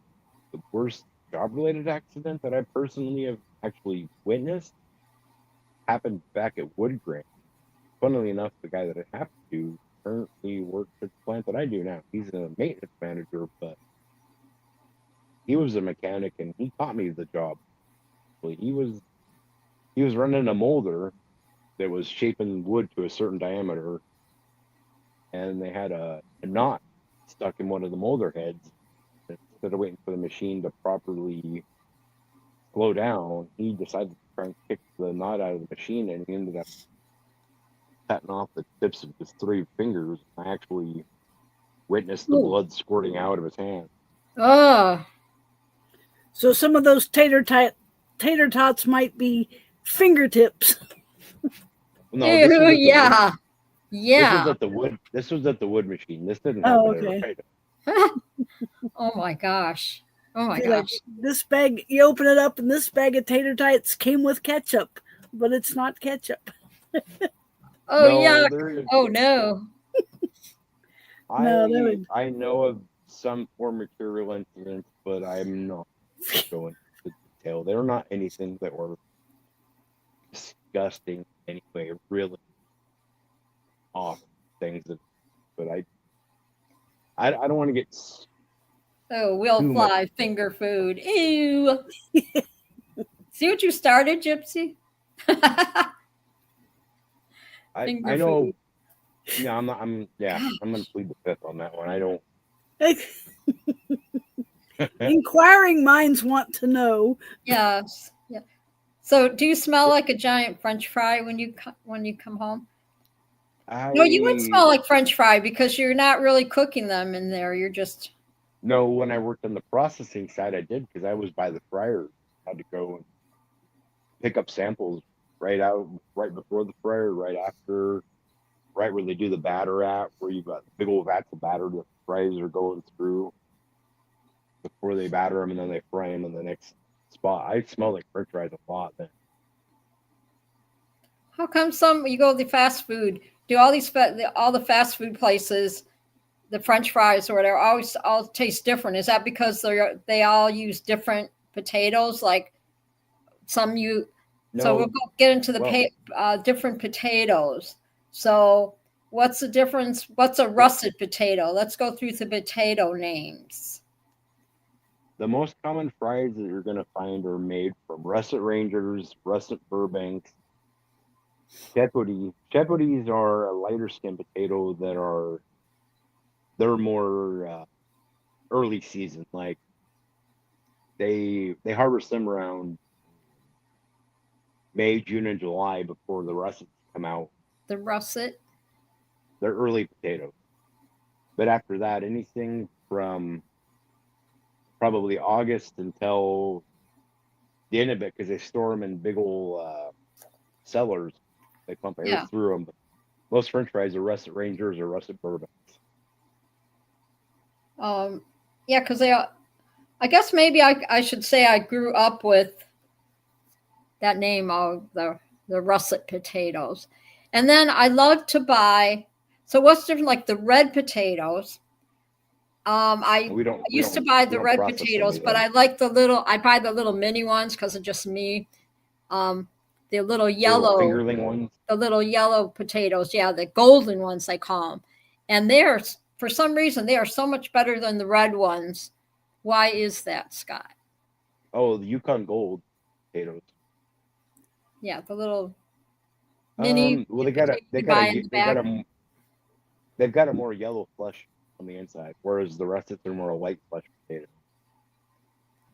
the worst job-related accident that I personally have actually witnessed happened back at Wood Grain. Funnily enough, the guy that it happened to currently works at the plant that I do now. He's a maintenance manager, but he was a mechanic and he taught me the job. He was running a molder that was shaping wood to a certain diameter, and they had a knot stuck in one of the molder heads. Instead of waiting for the machine to properly slow down, he decided to try and kick the knot out of the machine, and he ended up cutting off the tips of his 3 fingers. I actually witnessed the Ooh. blood squirting out of his hand. Oh, So some of those tater tots might be fingertips. No, this was at the wood. yeah. This was Yeah. at the wood. This was at the wood machine. This didn't Oh, happen at a okay. right. Oh my gosh. Oh my See, like gosh. this bag, you open it up, and this bag of tater tots came with ketchup, but it's not ketchup. Oh No, yuck. there. Oh no. No, they I would. I know of some more material incidents, but I'm not going into detail. They're not anything that were disgusting anyway. Really awful things that, but I don't want to get Oh, will too much. fly finger food. Ew. See what you started, Gypsy? I Finger know. food. Yeah, I'm not. God. I'm gonna plead the fifth on that one. I don't. Inquiring minds want to know. Yes. Yeah. So, do you smell like a giant French fry when you come home? No, you wouldn't I smell like French fry because you're not really cooking them in there. You're just know when I worked on the processing side, I did because I was by the fryer. I had to go and pick up samples right before the fry, or right after, right where they do the batter at, where you've got big old vats of batter that the fries are going through before they batter them, and then they fry them in the next spot. I smell like French fries a lot then. How come some you go to the fast food? Do all all the fast food places, the French fries or whatever, always all taste different? Is that because they all use different potatoes? Like some you. So we'll No, get into well, the different potatoes. So what's the difference? What's a russet potato? Let's go through the potato names. the most common fries that you're gonna find are made from russet rangers, russet Burbanks, shepherdie. Shepherdie's are a lighter skin potato they're more early season. Like they harvest them around May, June, and July before the russets come out. The russet. They're early potatoes. But after that, anything from probably August until the end of it, because they store them in big old cellars. They pump air through them. But most French fries are russet rangers or russet Bourbons. Yeah, because I guess maybe I should say I grew up with that name of the russet potatoes. And then I love to buy, so what's different, like the red potatoes? I used to buy the red potatoes, but I like I buy the little mini ones because of just me. The little yellow fingerling ones. The little yellow potatoes, yeah, the golden ones they call them. And they're, for some reason, they are so much better than the red ones. Why is that, Scott? Oh, the Yukon Gold potatoes. Yeah, the little mini. Well, they've got a more yellow flesh on the inside, whereas the russets are more a white flesh potato.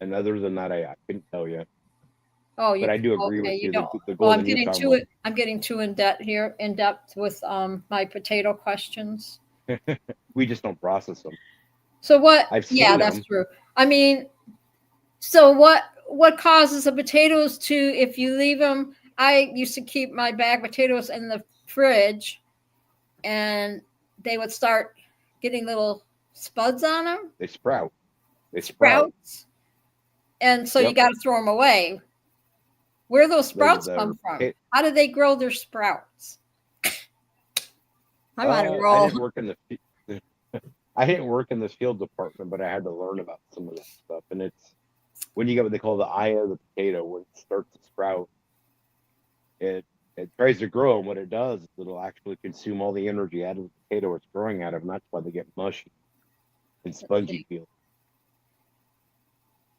And other than that, I couldn't tell you. Oh, but I do agree with you. The I'm getting too in depth with my potato questions. We just don't process them. So what? Yeah, that's true. I mean, so what causes the potatoes to, if you leave them? I used to keep my bag of potatoes in the fridge, and they would start getting little spuds on them. They sprout. Sprouts. And so you got to throw them away. Where those sprouts come from? How do they grow their sprouts? I'm on a roll. I didn't work in the field department, but I had to learn about some of that stuff. And it's when you get what they call the eye of the potato, when it starts to sprout, it tries to grow, and what it does is it'll actually consume all the energy out of the potato it's growing out of, and that's why they get mushy and spongy feel.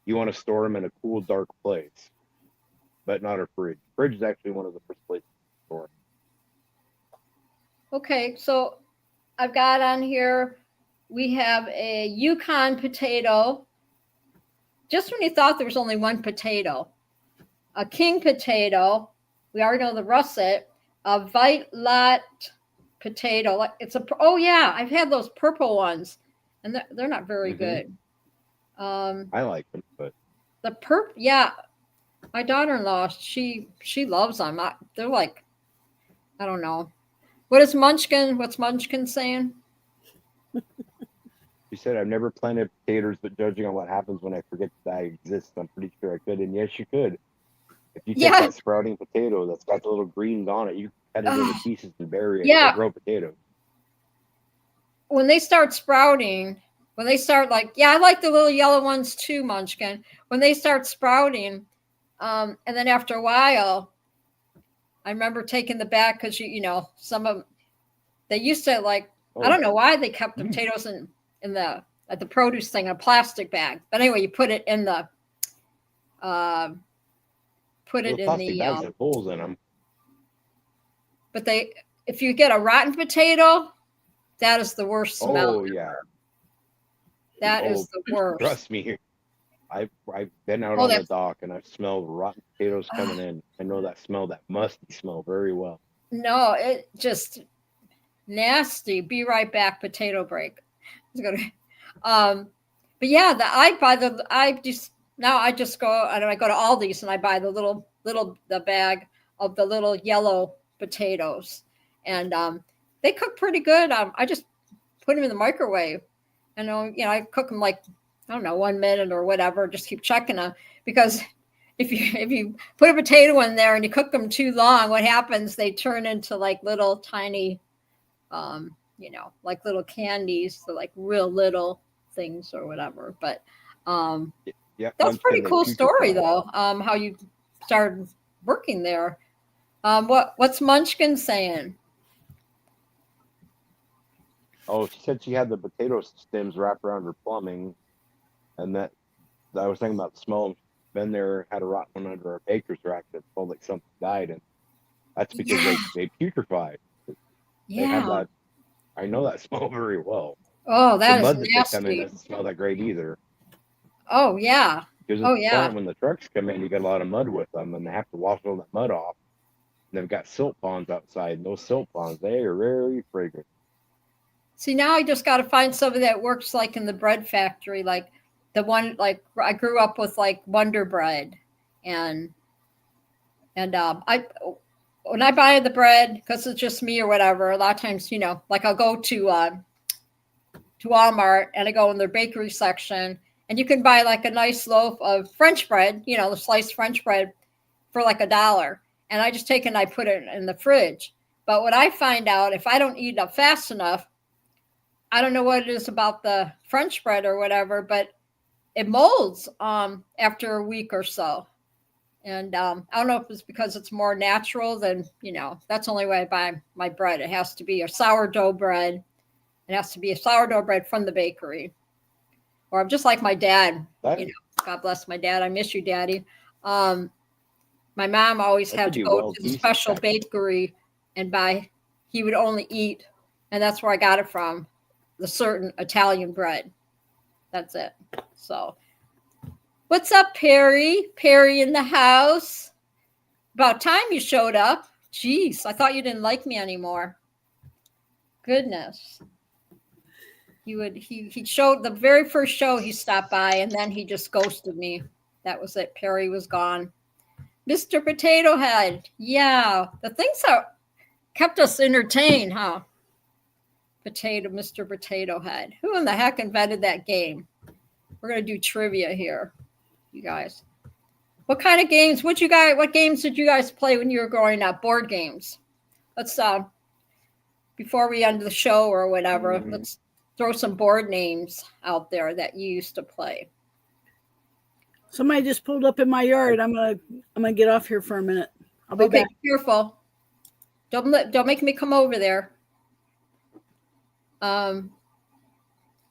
You want to store them in a cool, dark place, but not a fridge. Fridge is actually one of the first places to store. Okay, so I've got on here, we have a Yukon potato. Just when you thought there was only one potato. A king potato. We already know the russet. A violet potato. I've had those purple ones, and they're not very good. I like them, but the my daughter-in-law, she loves them. They're like, I don't know. What's Munchkin saying? She said, I've never planted potatoes, but judging on what happens when I forget that I exist, I'm pretty sure I could. And yes, you could. If you take that sprouting potato that's got the little greens on it, you cut it into pieces and bury it and grow potatoes. When they start sprouting, I like the little yellow ones too, Munchkin. When they start sprouting, and then after a while, I remember taking the bag because some of them, they used to I don't know why they kept the potatoes at the produce thing in a plastic bag. But anyway, you put it in the bags have holes in them. But if you get a rotten potato, that is the worst smell. Oh yeah. That is the worst. Trust me. I've been out on the dock and I've smelled rotten potatoes coming in. I know that smell, that musty smell, very well. No, it just nasty. Be right back. Potato break. But yeah, I just go to Aldi's and I buy the little the bag of the little yellow potatoes, and they cook pretty good. I just put them in the microwave, and I cook them like, I don't know, 1 minute or whatever. Just keep checking them, because if you put a potato in there and you cook them too long, what happens? They turn into like little tiny, like little candies, so like real little things or whatever. But Yeah, that's a pretty they cool story, putrefy. though. How you started working there. What's Munchkin saying? Oh, she said she had the potato stems wrapped around her plumbing, and that I was thinking about the smell. Been there, had a rotten one under our baker's rack that smelled like something died, and that's because Yeah, they putrefy. They have yeah. that. I know that smell very well. Oh, The that is mud that they come in nasty. doesn't smell that great either, Oh, yeah. because at Oh, the yeah. plant when the trucks come in, you got a lot of mud with them, and they have to wash all that mud off. And they've got silt ponds outside, and those silt ponds, they are very fragrant. See, now I just got to find somebody that works like in the bread factory, like the one, like I grew up with like Wonder Bread, and I when I buy the bread, because it's just me or whatever, a lot of times, like I'll go to Walmart and I go in their bakery section, and you can buy like a nice loaf of French bread, the sliced French bread for like $1. And I just take it and I put it in the fridge. But what I find out, if I don't eat it fast enough, I don't know what it is about the French bread or whatever, but it molds after a week or so. And I don't know if it's because it's more natural than, that's the only way I buy my bread. It has to be a sourdough bread. It has to be a sourdough bread from the bakery. Or I'm just like my dad. God bless my dad. I miss you, Daddy. My mom always had to go to the special bakery and buy. He would only eat, and that's where I got it from, the certain Italian bread. That's it. So, what's up, Perry? Perry in the house. About time you showed up. Jeez, I thought you didn't like me anymore. Goodness. He showed the very first show he stopped by, and then he just ghosted me. That was it. Perry was gone. Mr. Potato Head. Yeah, the things that kept us entertained, huh? Mr. Potato Head. Who in the heck invented that game? We're gonna do trivia here, you guys. What kind of games? What games did you guys play when you were growing up? Board games. Let's before we end the show or whatever, let's throw some board names out there that you used to play. Somebody just pulled up in my yard. I'm gonna get off here for a minute. I'll be back. Be careful. Don't make me come over there.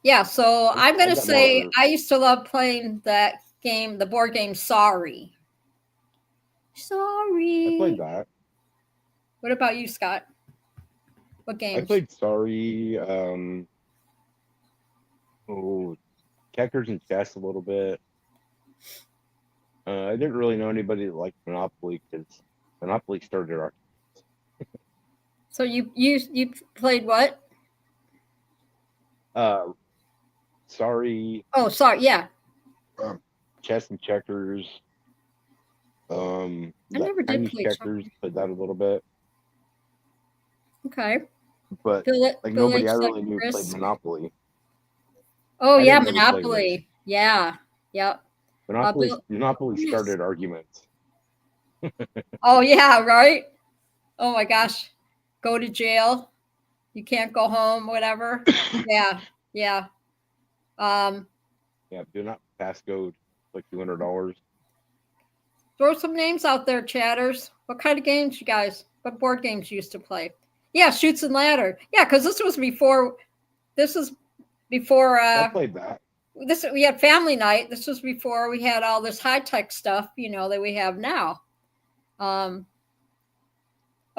Yeah, so I'm gonna say I used to love playing that game, the board game Sorry. Sorry. I played that. What about you, Scott? What games? I played Sorry. Checkers and chess a little bit. I didn't really know anybody that liked Monopoly, because Monopoly started our. So you played what? Sorry. Oh, sorry. Yeah. Chess and checkers. I never did play checkers. Played that a little bit. Okay. But nobody I really knew played Monopoly. Oh yeah, Monopoly. Yeah. Yep. Monopoly started arguments. Oh yeah, right. Oh my gosh, go to jail. You can't go home. Whatever. Yeah. Yeah. Yeah. Do not pass go like $200. Throw some names out there, chatters. What kind of games you guys? What board games you used to play? Yeah, Chutes and Ladder. Yeah, because this was before. I played that. We had family night. This was before we had all this high tech stuff, that we have now. Oh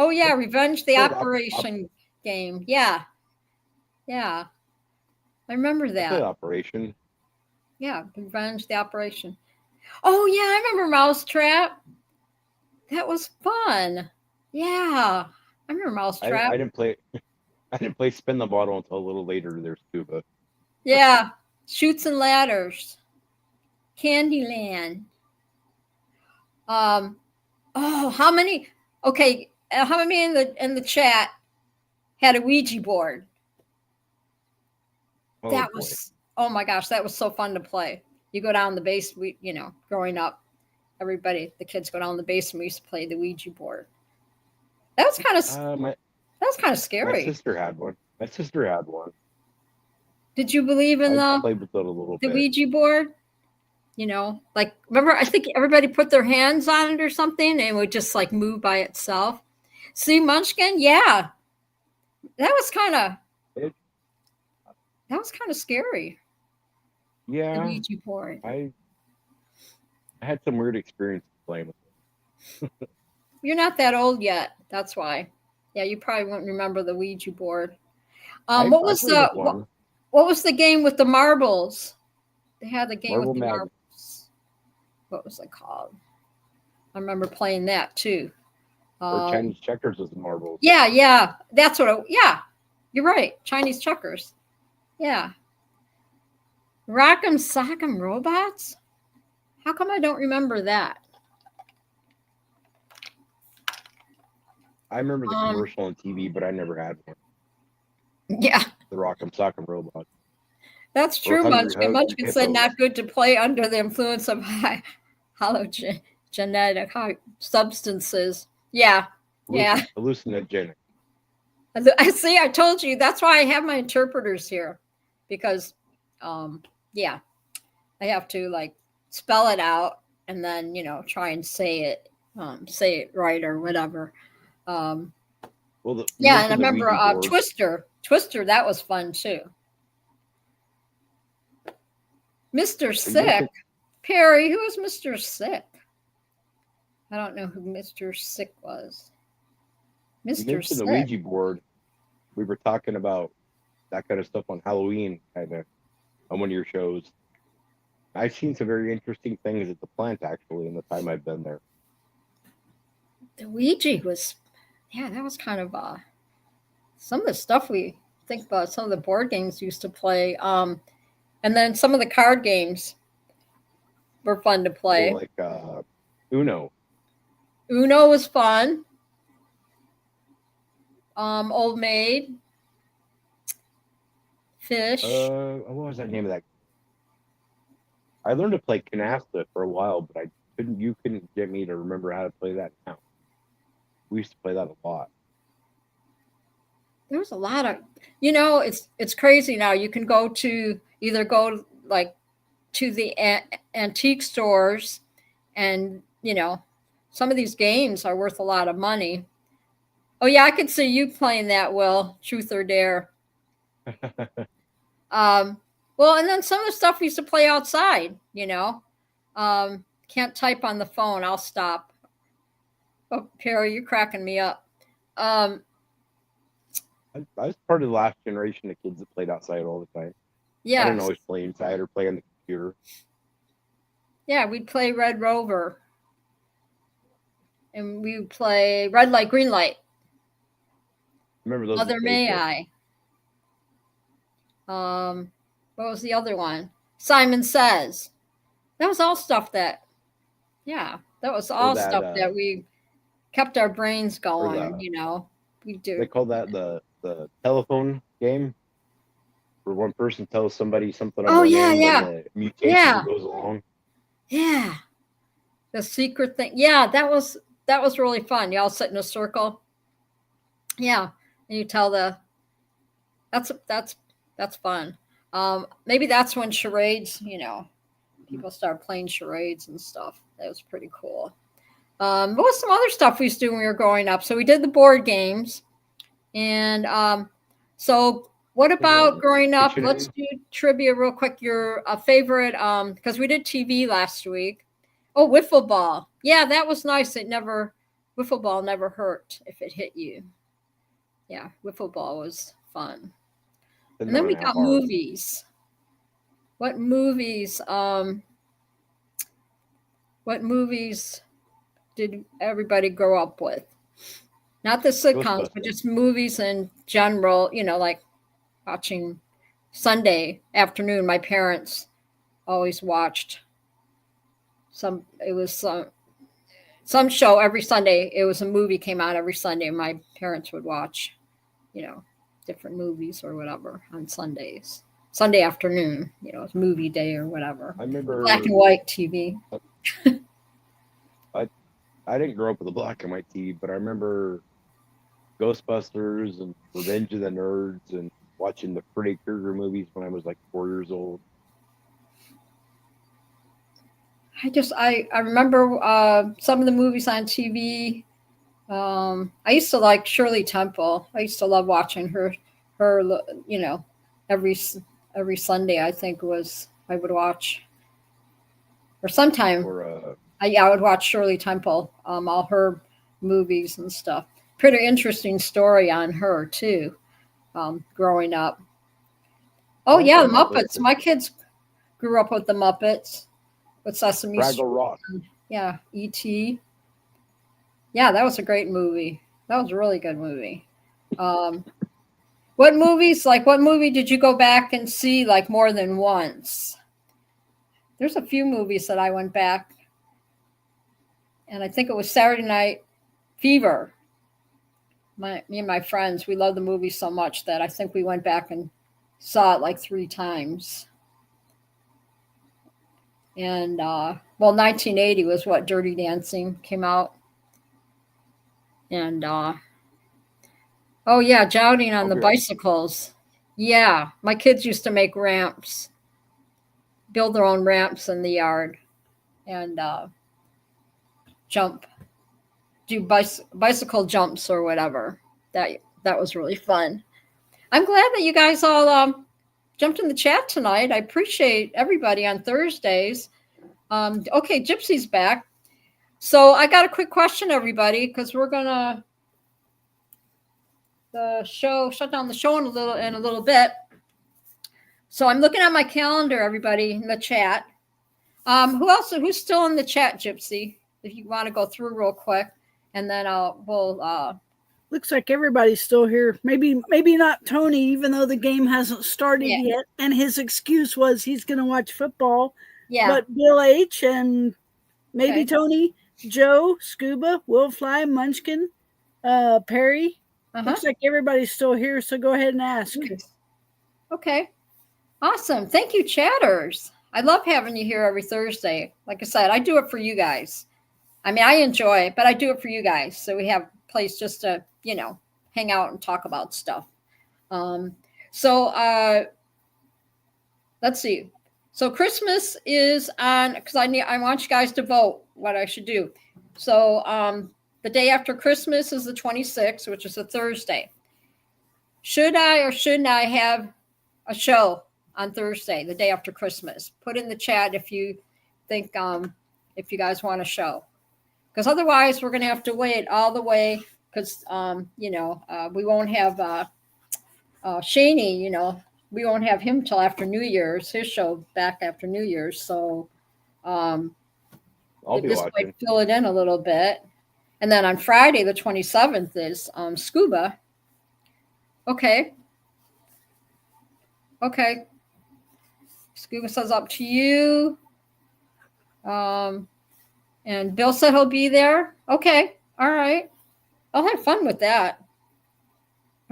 yeah, Revenge the Operation game. Yeah. Yeah. I remember that. I played Operation. Yeah, Revenge the Operation. Oh yeah, I remember Mousetrap. That was fun. Yeah. I remember Mousetrap. I didn't play Spin the Bottle until a little later. There's Scuba. Yeah. Chutes and Ladders. Candyland. How many Okay, how many in the chat had a Ouija board? Oh, That boy. was, oh my gosh, that was so fun to play. You go down the base, growing up, the kids go down the basement. We used to play the Ouija board. That was kind of My scary. sister had one. My sister had one. Did you believe in I played with it a little the bit. Ouija board? Like, remember, I think everybody put their hands on it or something and it would just like move by itself. See, Munchkin? Yeah. That was kind of scary. The Yeah, Ouija board. I had some weird experience playing with it. You're not that old yet. That's why. Yeah, you probably won't remember the Ouija board. I What was played with one. what was the game with the marbles? They had the game Marble with the Madness. marbles. What was it called? I remember playing that too. Or Chinese checkers with marbles. Yeah. That's what. Yeah, you're right. Chinese checkers. Yeah. Rock'em Sock'em Robots. How come I don't remember that? I remember the commercial on TV, but I never had one. Yeah, The Rock'em Sock'em Robot. that's true. Munchkin. Munchkin said not good to play under the influence of hallucinogenic substances. Yeah. Hallucinogenic. I see. I told you. That's why I have my interpreters here, because, I have to like spell it out and then try and say it right or whatever. And I remember Twister. Twister, that was fun too. Mr. Sick. Perry, who was Mr. Sick? I don't know who Mr. Sick was. Mr. Sick. The Ouija board. We were talking about that kind of stuff on Halloween, kind of, on one of your shows. I've seen some very interesting things at the plant, actually, in the time I've been there. The Ouija was, that was kind of some of the stuff we think about, some of the board games used to play. And then some of the card games were fun to play. Like Uno. Uno was fun. Old Maid. Fish. What was that name of that? I learned to play canasta for a while, but you couldn't get me to remember how to play that now. We used to play that a lot. There was a lot of, it's crazy now. You can go to like to the antique stores, and some of these games are worth a lot of money. Oh yeah, I could see you playing that, Will. Truth or Dare. Well, and then some of the stuff we used to play outside, can't type on the phone. I'll stop. Oh, Perry, you're cracking me up. I was part of the last generation of kids that played outside all the time. Yeah. I didn't always play inside or play on the computer. Yeah, we'd play Red Rover. And we would play Red Light, Green Light. Remember those? Mother May I. What was the other one? Simon Says. That was all stuff that that we kept our brains going, We do. They call that the telephone game, where one person tells somebody something. Oh yeah. And the mutation goes along. Yeah. The secret thing. Yeah, that was really fun. You all sit in a circle. Yeah. And you tell that's fun. Maybe that's when charades, people start playing charades and stuff. That was pretty cool. What was some other stuff we used to do when we were growing up? So we did the board games. And so what about growing up? Let's do trivia real quick. Your favorite, because we did TV last week. Oh, wiffle ball. Yeah, that was nice. Wiffle ball never hurt if it hit you. Yeah, wiffle ball was fun. And then we got movies. What movies did everybody grow up with? Not the sitcoms, but just movies in general, like watching Sunday afternoon. My it's some show every Sunday. It was a movie came out every Sunday. My parents would watch, different movies or whatever on Sundays. Sunday afternoon, it's movie day or whatever. I remember Black and white TV. I didn't grow up with a black and white TV, but I remember Ghostbusters and Revenge of the Nerds and watching the Freddy Krueger movies when I was like 4 years old. I remember some of the movies on TV. I used to like Shirley Temple. I used to love watching her, every Sunday. I think I would watch, or sometime. I would watch Shirley Temple, all her movies and stuff. Pretty interesting story on her too, growing up. Oh yeah, the Muppets. My kids grew up with the Muppets, with Sesame Street. Fraggle Rock. Yeah, E.T. Yeah, that was a great movie. That was a really good movie. What movie did you go back and see like more than once? There's a few movies that I went back, and I think it was Saturday Night Fever. Me and my friends, we love the movie so much that I think we went back and saw it like 3 times. And 1980 was what Dirty Dancing came out. And oh yeah, jousting on the bicycles. Yeah, my kids used to make ramps, build their own ramps in the yard, and do bicycle jumps or whatever. That was really fun. I'm glad that you guys all jumped in the chat tonight. I appreciate everybody on Thursdays. Okay, Gypsy's back. So I got a quick question, everybody, because we're gonna shut down the show in a little bit. So I'm looking at my calendar, everybody in the chat. Who's still in the chat, Gypsy? If you want to go through real quick, and then we'll. Looks like everybody's still here. Maybe not Tony, even though the game hasn't started yet. And his excuse was he's going to watch football. Yeah. But Bill H. and maybe Tony, Joe, Scuba, Will Fly, Munchkin, Perry. Looks like everybody's still here. So go ahead and ask. Okay. Awesome. Thank you, chatters. I love having you here every Thursday. Like I said, I do it for you guys. I mean, I enjoy it, but I do it for you guys. So we have a place just to, hang out and talk about stuff. Let's see. So Christmas is on, because I want you guys to vote what I should do. So the day after Christmas is the 26th, which is a Thursday. Should I or shouldn't I have a show on Thursday, the day after Christmas? Put in the chat if you think, if you guys want a show. Because otherwise, we're going to have to wait all the way, because, we won't have Shaney, we won't have him till after New Year's, his show back after New Year's. So I'll be this watching. might fill it in a little bit. And then on Friday, the 27th is Scuba. Okay. Scuba says up to you. And Bill said he'll be there. Okay. All right. I'll have fun with that.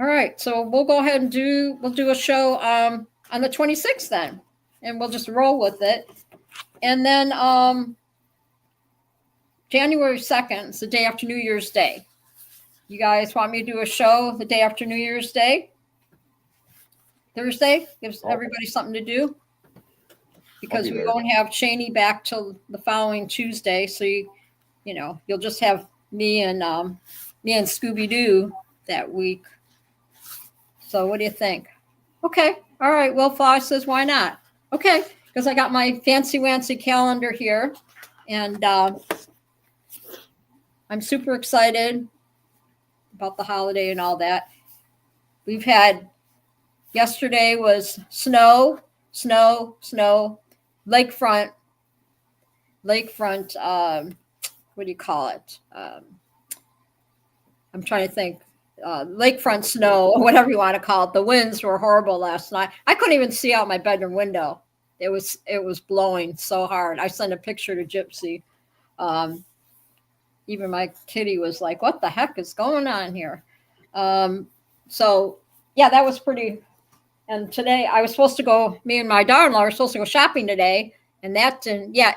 All right. So we'll go ahead and we'll do a show on the 26th then. And we'll just roll with it. And then January 2nd is the day after New Year's Day. You guys want me to do a show the day after New Year's Day? Thursday? Gives everybody something to do. Because we won't have Shaney back till the following Tuesday. So you'll just have me and Scooby-Doo that week. So what do you think? Okay. All right. Will Fly says, why not? Okay. Because I got my fancy-wancy calendar here. And I'm super excited about the holiday and all that. We've had, yesterday was snow, lakefront, what do you call it? I'm trying to think. Lakefront snow, or whatever you want to call it. The winds were horrible last night. I couldn't even see out my bedroom window. It was blowing so hard. I sent a picture to Gypsy. even my kitty was like, what the heck is going on here? So yeah, that was pretty. And today I was supposed to go, me and my daughter-in-law were supposed to go shopping today. And that didn't, yeah,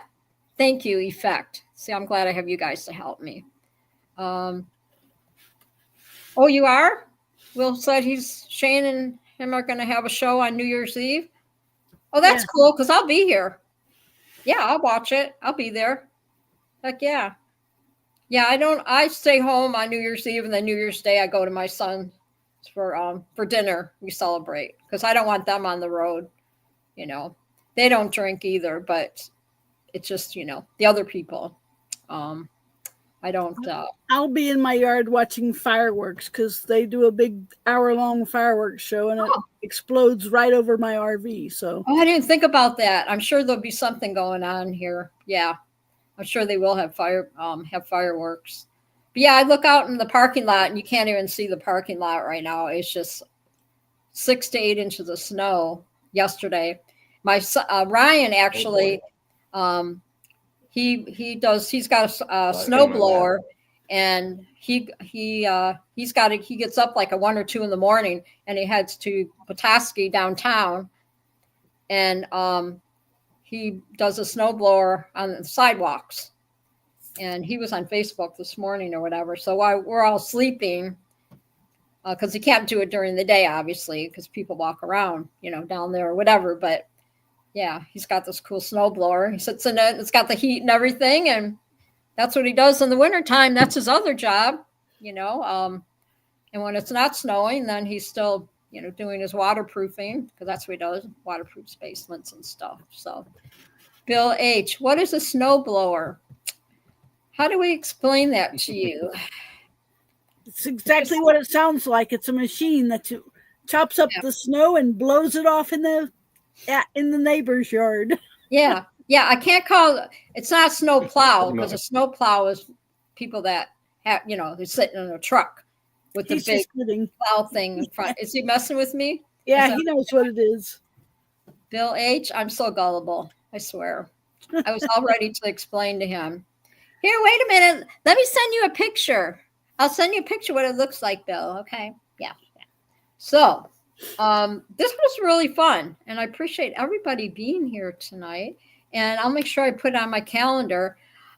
thank you, Effect. See, I'm glad I have you guys to help me. Oh, you are? Will said Shane and him are going to have a show on New Year's Eve. Oh, that's cool, because I'll be here. Yeah, I'll watch it. I'll be there. Heck yeah. Yeah, I stay home on New Year's Eve, and then New Year's Day I go to my son for dinner. We celebrate, because I don't want them on the road. You know, they don't drink either, but it's just, the other people. I don't. I'll be in my yard watching fireworks, because they do a big hour-long fireworks show, and it explodes right over my RV. So. Oh, I didn't think about that. I'm sure there'll be something going on here. Yeah, I'm sure they will have fireworks. But yeah, I look out in the parking lot, and you can't even see the parking lot right now. It's just 6 to 8 inches of snow yesterday. My son, Ryan actually. He's got a snowblower, and he gets up like at 1 or 2 in the morning, and he heads to Petoskey downtown, and he does a snowblower on the sidewalks. And he was on Facebook this morning or whatever. So while we're all sleeping, because he can't do it during the day, obviously, because people walk around, down there or whatever. But yeah, he's got this cool snowblower. He sits in it. It's got the heat and everything. And that's what he does in the wintertime. That's his other job, And when it's not snowing, then he's still, doing his waterproofing, because that's what he does, waterproofs basements and stuff. So Bill H., what is a snowblower? How do we explain that to you? It's exactly what it sounds like. It's a machine that chops up the snow and blows it off in the neighbor's yard. Yeah. I can't call it's not a snow plow, because a snow plow is people that have, they're sitting in a truck with the big plow thing in front. Is he messing with me? Yeah, he knows what it is. Bill H., I'm so gullible, I swear. I was all ready to explain to him. Here, wait a minute. Let me send you a picture. I'll send you a picture of what it looks like, Bill. Okay. Yeah. So this was really fun, and I appreciate everybody being here tonight. And I'll make sure I put it on my calendar.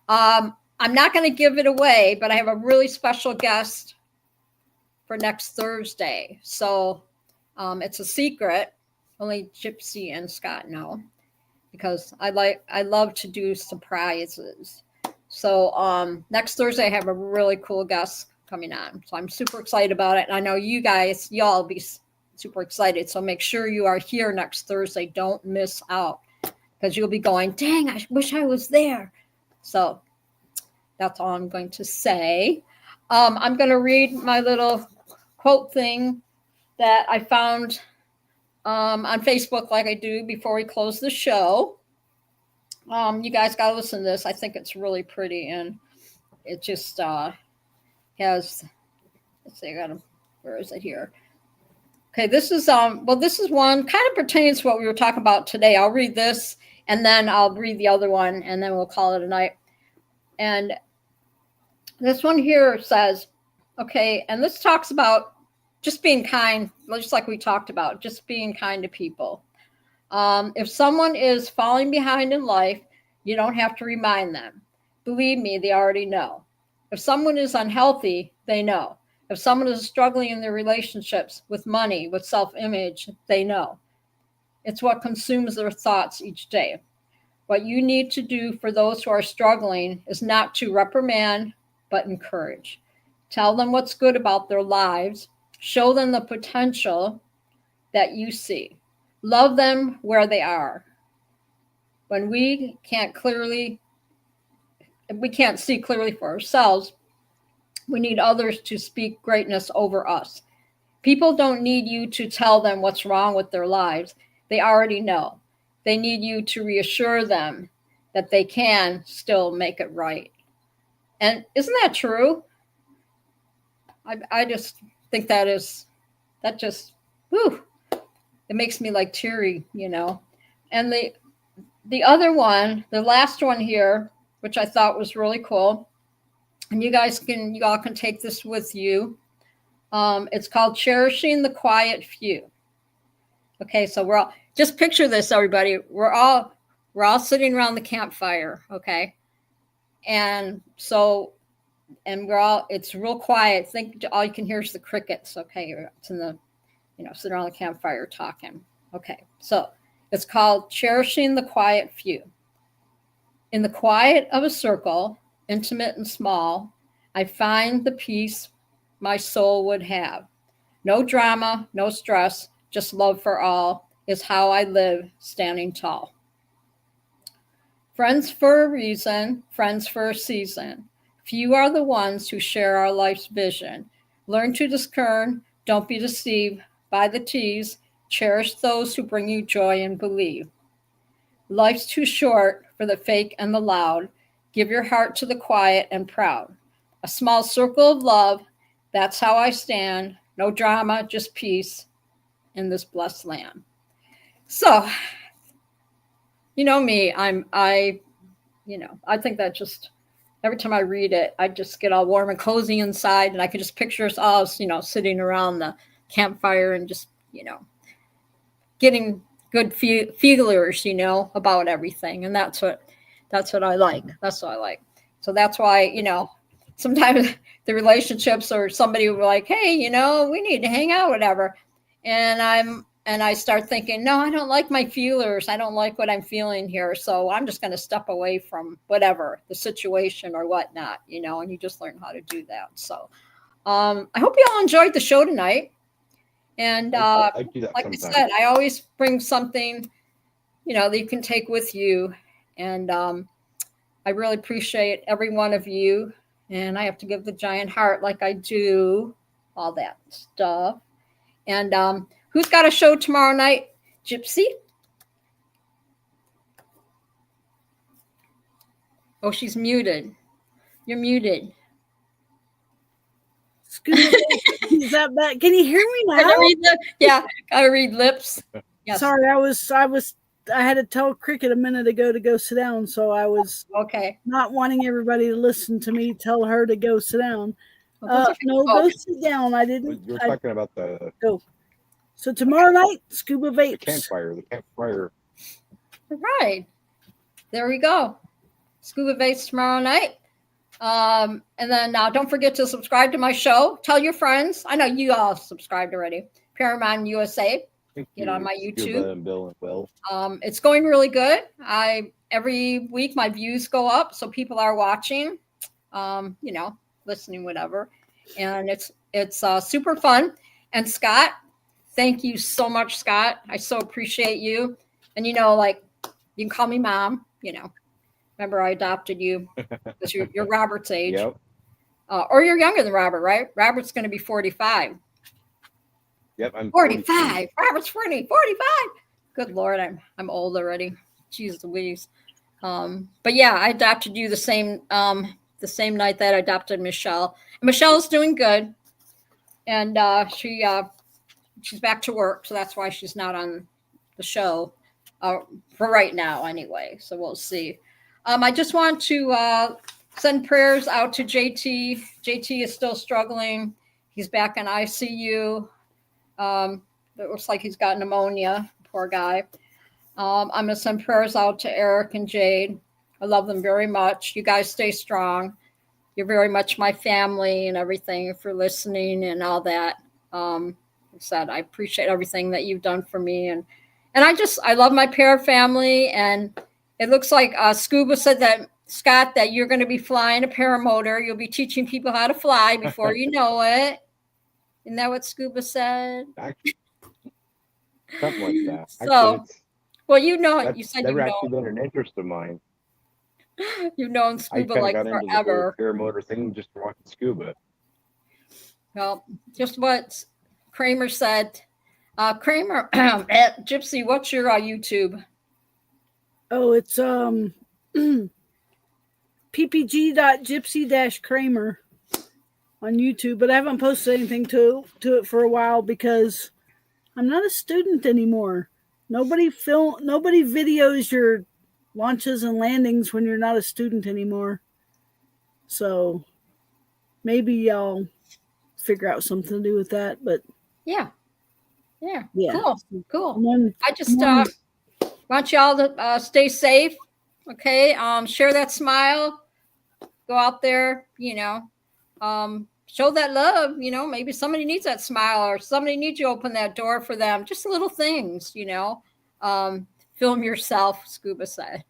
I'm not going to give it away, but I have a really special guest for next Thursday. So it's a secret. Only Gypsy and Scott know, because I love to do surprises. So next Thursday I have a really cool guest coming on. So I'm super excited about it. And I know y'all will be super excited. So make sure you are here next Thursday. Don't miss out, because you'll be going, dang, I wish I was there. So that's all I'm going to say. I'm going to read my little quote thing that I found on Facebook, like I do before we close the show. You guys got to listen to this. I think it's really pretty, and it just has, let's see, where is it here? Okay, this is one kind of pertains to what we were talking about today. I'll read this, and then I'll read the other one, and then we'll call it a night. And this one here says, okay, and this talks about just being kind, just like we talked about, just being kind to people. If someone is falling behind in life, you don't have to remind them. Believe me, they already know. If someone is unhealthy, they know. If someone is struggling in their relationships, with money, with self-image, they know. It's what consumes their thoughts each day. What you need to do for those who are struggling is not to reprimand, but encourage. Tell them what's good about their lives. Show them the potential that you see. Love them where they are. When we can't see clearly for ourselves, we need others to speak greatness over us. People don't need you to tell them what's wrong with their lives. They already know. They need you to reassure them that they can still make it right. And isn't that true? I just think it makes me like teary, And the other one, the last one here, which I thought was really cool, and you all can take this with you. It's called Cherishing the Quiet Few. Okay, so we're all, just picture this, everybody. We're all sitting around the campfire, okay? And so, and it's real quiet. Think all you can hear is the crickets, okay? It's in the, sitting around the campfire talking. Okay, so it's called Cherishing the Quiet Few. In the quiet of a circle, intimate and small, I find the peace my soul would have. No drama, no stress, just love for all is how I live, standing tall. Friends for a reason, friends for a season. Few are the ones who share our life's vision. Learn to discern, don't be deceived by the tease. Cherish those who bring you joy and believe. Life's too short for the fake and the loud. Give your heart to the quiet and proud. A small circle of love, that's how I stand. No drama, just peace in this blessed land. So, you know me, I think that just, every time I read it, I just get all warm and cozy inside, and I can just picture us all, sitting around the campfire and just, getting good feelers, about everything. And that's what I like. That's what I like. So that's why, sometimes the relationships or somebody will be like, hey, we need to hang out, whatever. And I start thinking, no, I don't like my feelers. I don't like what I'm feeling here. So I'm just going to step away from whatever the situation or whatnot, and you just learn how to do that. So I hope you all enjoyed the show tonight. And I do that like sometimes. I said, I always bring something, that you can take with you. And I really appreciate every one of you. And I have to give the giant heart like I do, all that stuff. And who's got a show tomorrow night? Gypsy? Oh, she's muted. You're muted. Is that bad? Can you hear me now? Gotta read lips. Yes. Sorry, I had to tell Cricket a minute ago to go sit down, so I was okay. Not wanting everybody to listen to me tell her to go sit down. Go sit down. I didn't. You're talking about the go. So tomorrow night, Scuba Vapes. The campfire. All right. There we go. Scuba Vapes tomorrow night. And then don't forget to subscribe to my show. Tell your friends. I know you all subscribed already. Paramount USA. Get on my YouTube. And Bill and Will. It's going really good. Every week my views go up, so people are watching, listening, whatever. And it's super fun. And Scott, thank you so much, Scott. I so appreciate you. And you can call me Mom. Remember I adopted you because you're Robert's age. Yep. Or you're younger than Robert, right? Robert's going to be 45. Yep, I'm 45. 42. Robert's 45. Good Lord, I'm old already. Jeez Louise. But yeah, I adopted you the same night that I adopted Michelle. And Michelle's doing good, and she's back to work, so that's why she's not on the show for right now, anyway. So we'll see. I just want to send prayers out to JT. JT is still struggling. He's back in ICU. It looks like he's got pneumonia. Poor guy. I'm going to send prayers out to Eric and Jade. I love them very much. You guys stay strong. You're very much my family and everything for listening and all that. Like I said, I appreciate everything that you've done for me. And I love my para family. And it looks like Scuba said that, Scott, that you're going to be flying a paramotor. You'll be teaching people how to fly before you know it. Isn't that what Scuba said? Something like that. So, well, you said never actually been an interest of mine. You've known Scuba like got forever. Into the paramotor thing just for watching Scuba. Well, just what Kramer said. Kramer at Gypsy, what's your YouTube? Oh, it's ppg.gypsy-kramer on YouTube, but I haven't posted anything to it for a while because I'm not a student anymore. Nobody videos your launches and landings when you're not a student anymore. So maybe I'll figure out something to do with that. But Yeah. Cool. Then, I just want y'all to stay safe. Okay. Share that smile. Go out there, show that love, maybe somebody needs that smile or somebody needs you to open that door for them. Just little things, film yourself, Scuba said.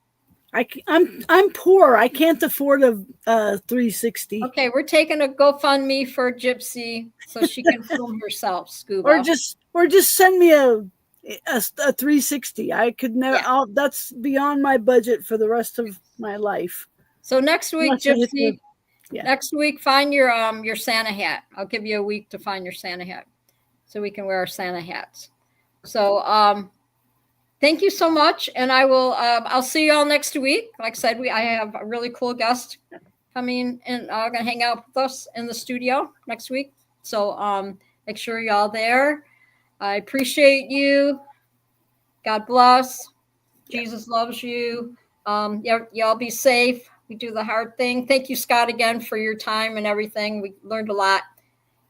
I'm poor. I can't afford a 360. Okay, we're taking a GoFundMe for Gypsy so she can film herself, Scuba. Or just send me a 360. I could never. Yeah. That's beyond my budget for the rest of my life. So next week, Gypsy. Yeah. Next week, find your Santa hat. I'll give you a week to find your Santa hat, so we can wear our Santa hats. So thank you so much, and I will. I'll see you all next week. Like I said, I have a really cool guest coming and gonna hang out with us in the studio next week. So make sure y'all there. I appreciate you. God bless. Jesus loves you. Y'all be safe. We do the hard thing. Thank you, Scott, again for your time and everything. We learned a lot.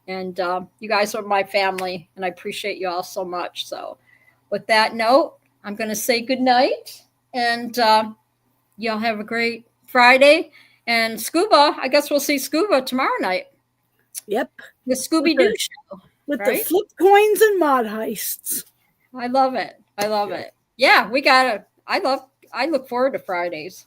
And you guys are my family, and I appreciate you all so much. So with that note, I'm going to say good night. And y'all have a great Friday. And Scuba, I guess we'll see Scuba tomorrow night. Yep. The Scooby-Doo show. With the flip coins and mod heists. I love it. Yeah, we got it. I look forward to Fridays.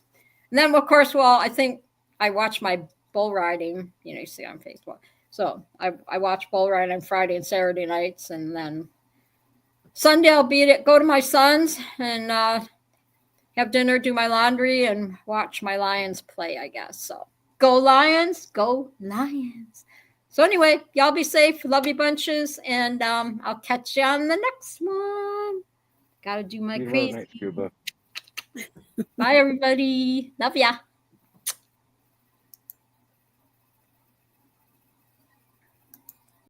And then, of course, I think I watch my bull riding, you see on Facebook. So I watch bull riding on Friday and Saturday nights. And then Sunday, I'll go to my son's and have dinner, do my laundry, and watch my Lions play, I guess. So go Lions, go Lions. So anyway, y'all be safe. Love you bunches. And I'll catch you on the next one. Got to do my crazy. Night, Scuba. Bye, everybody. Love ya.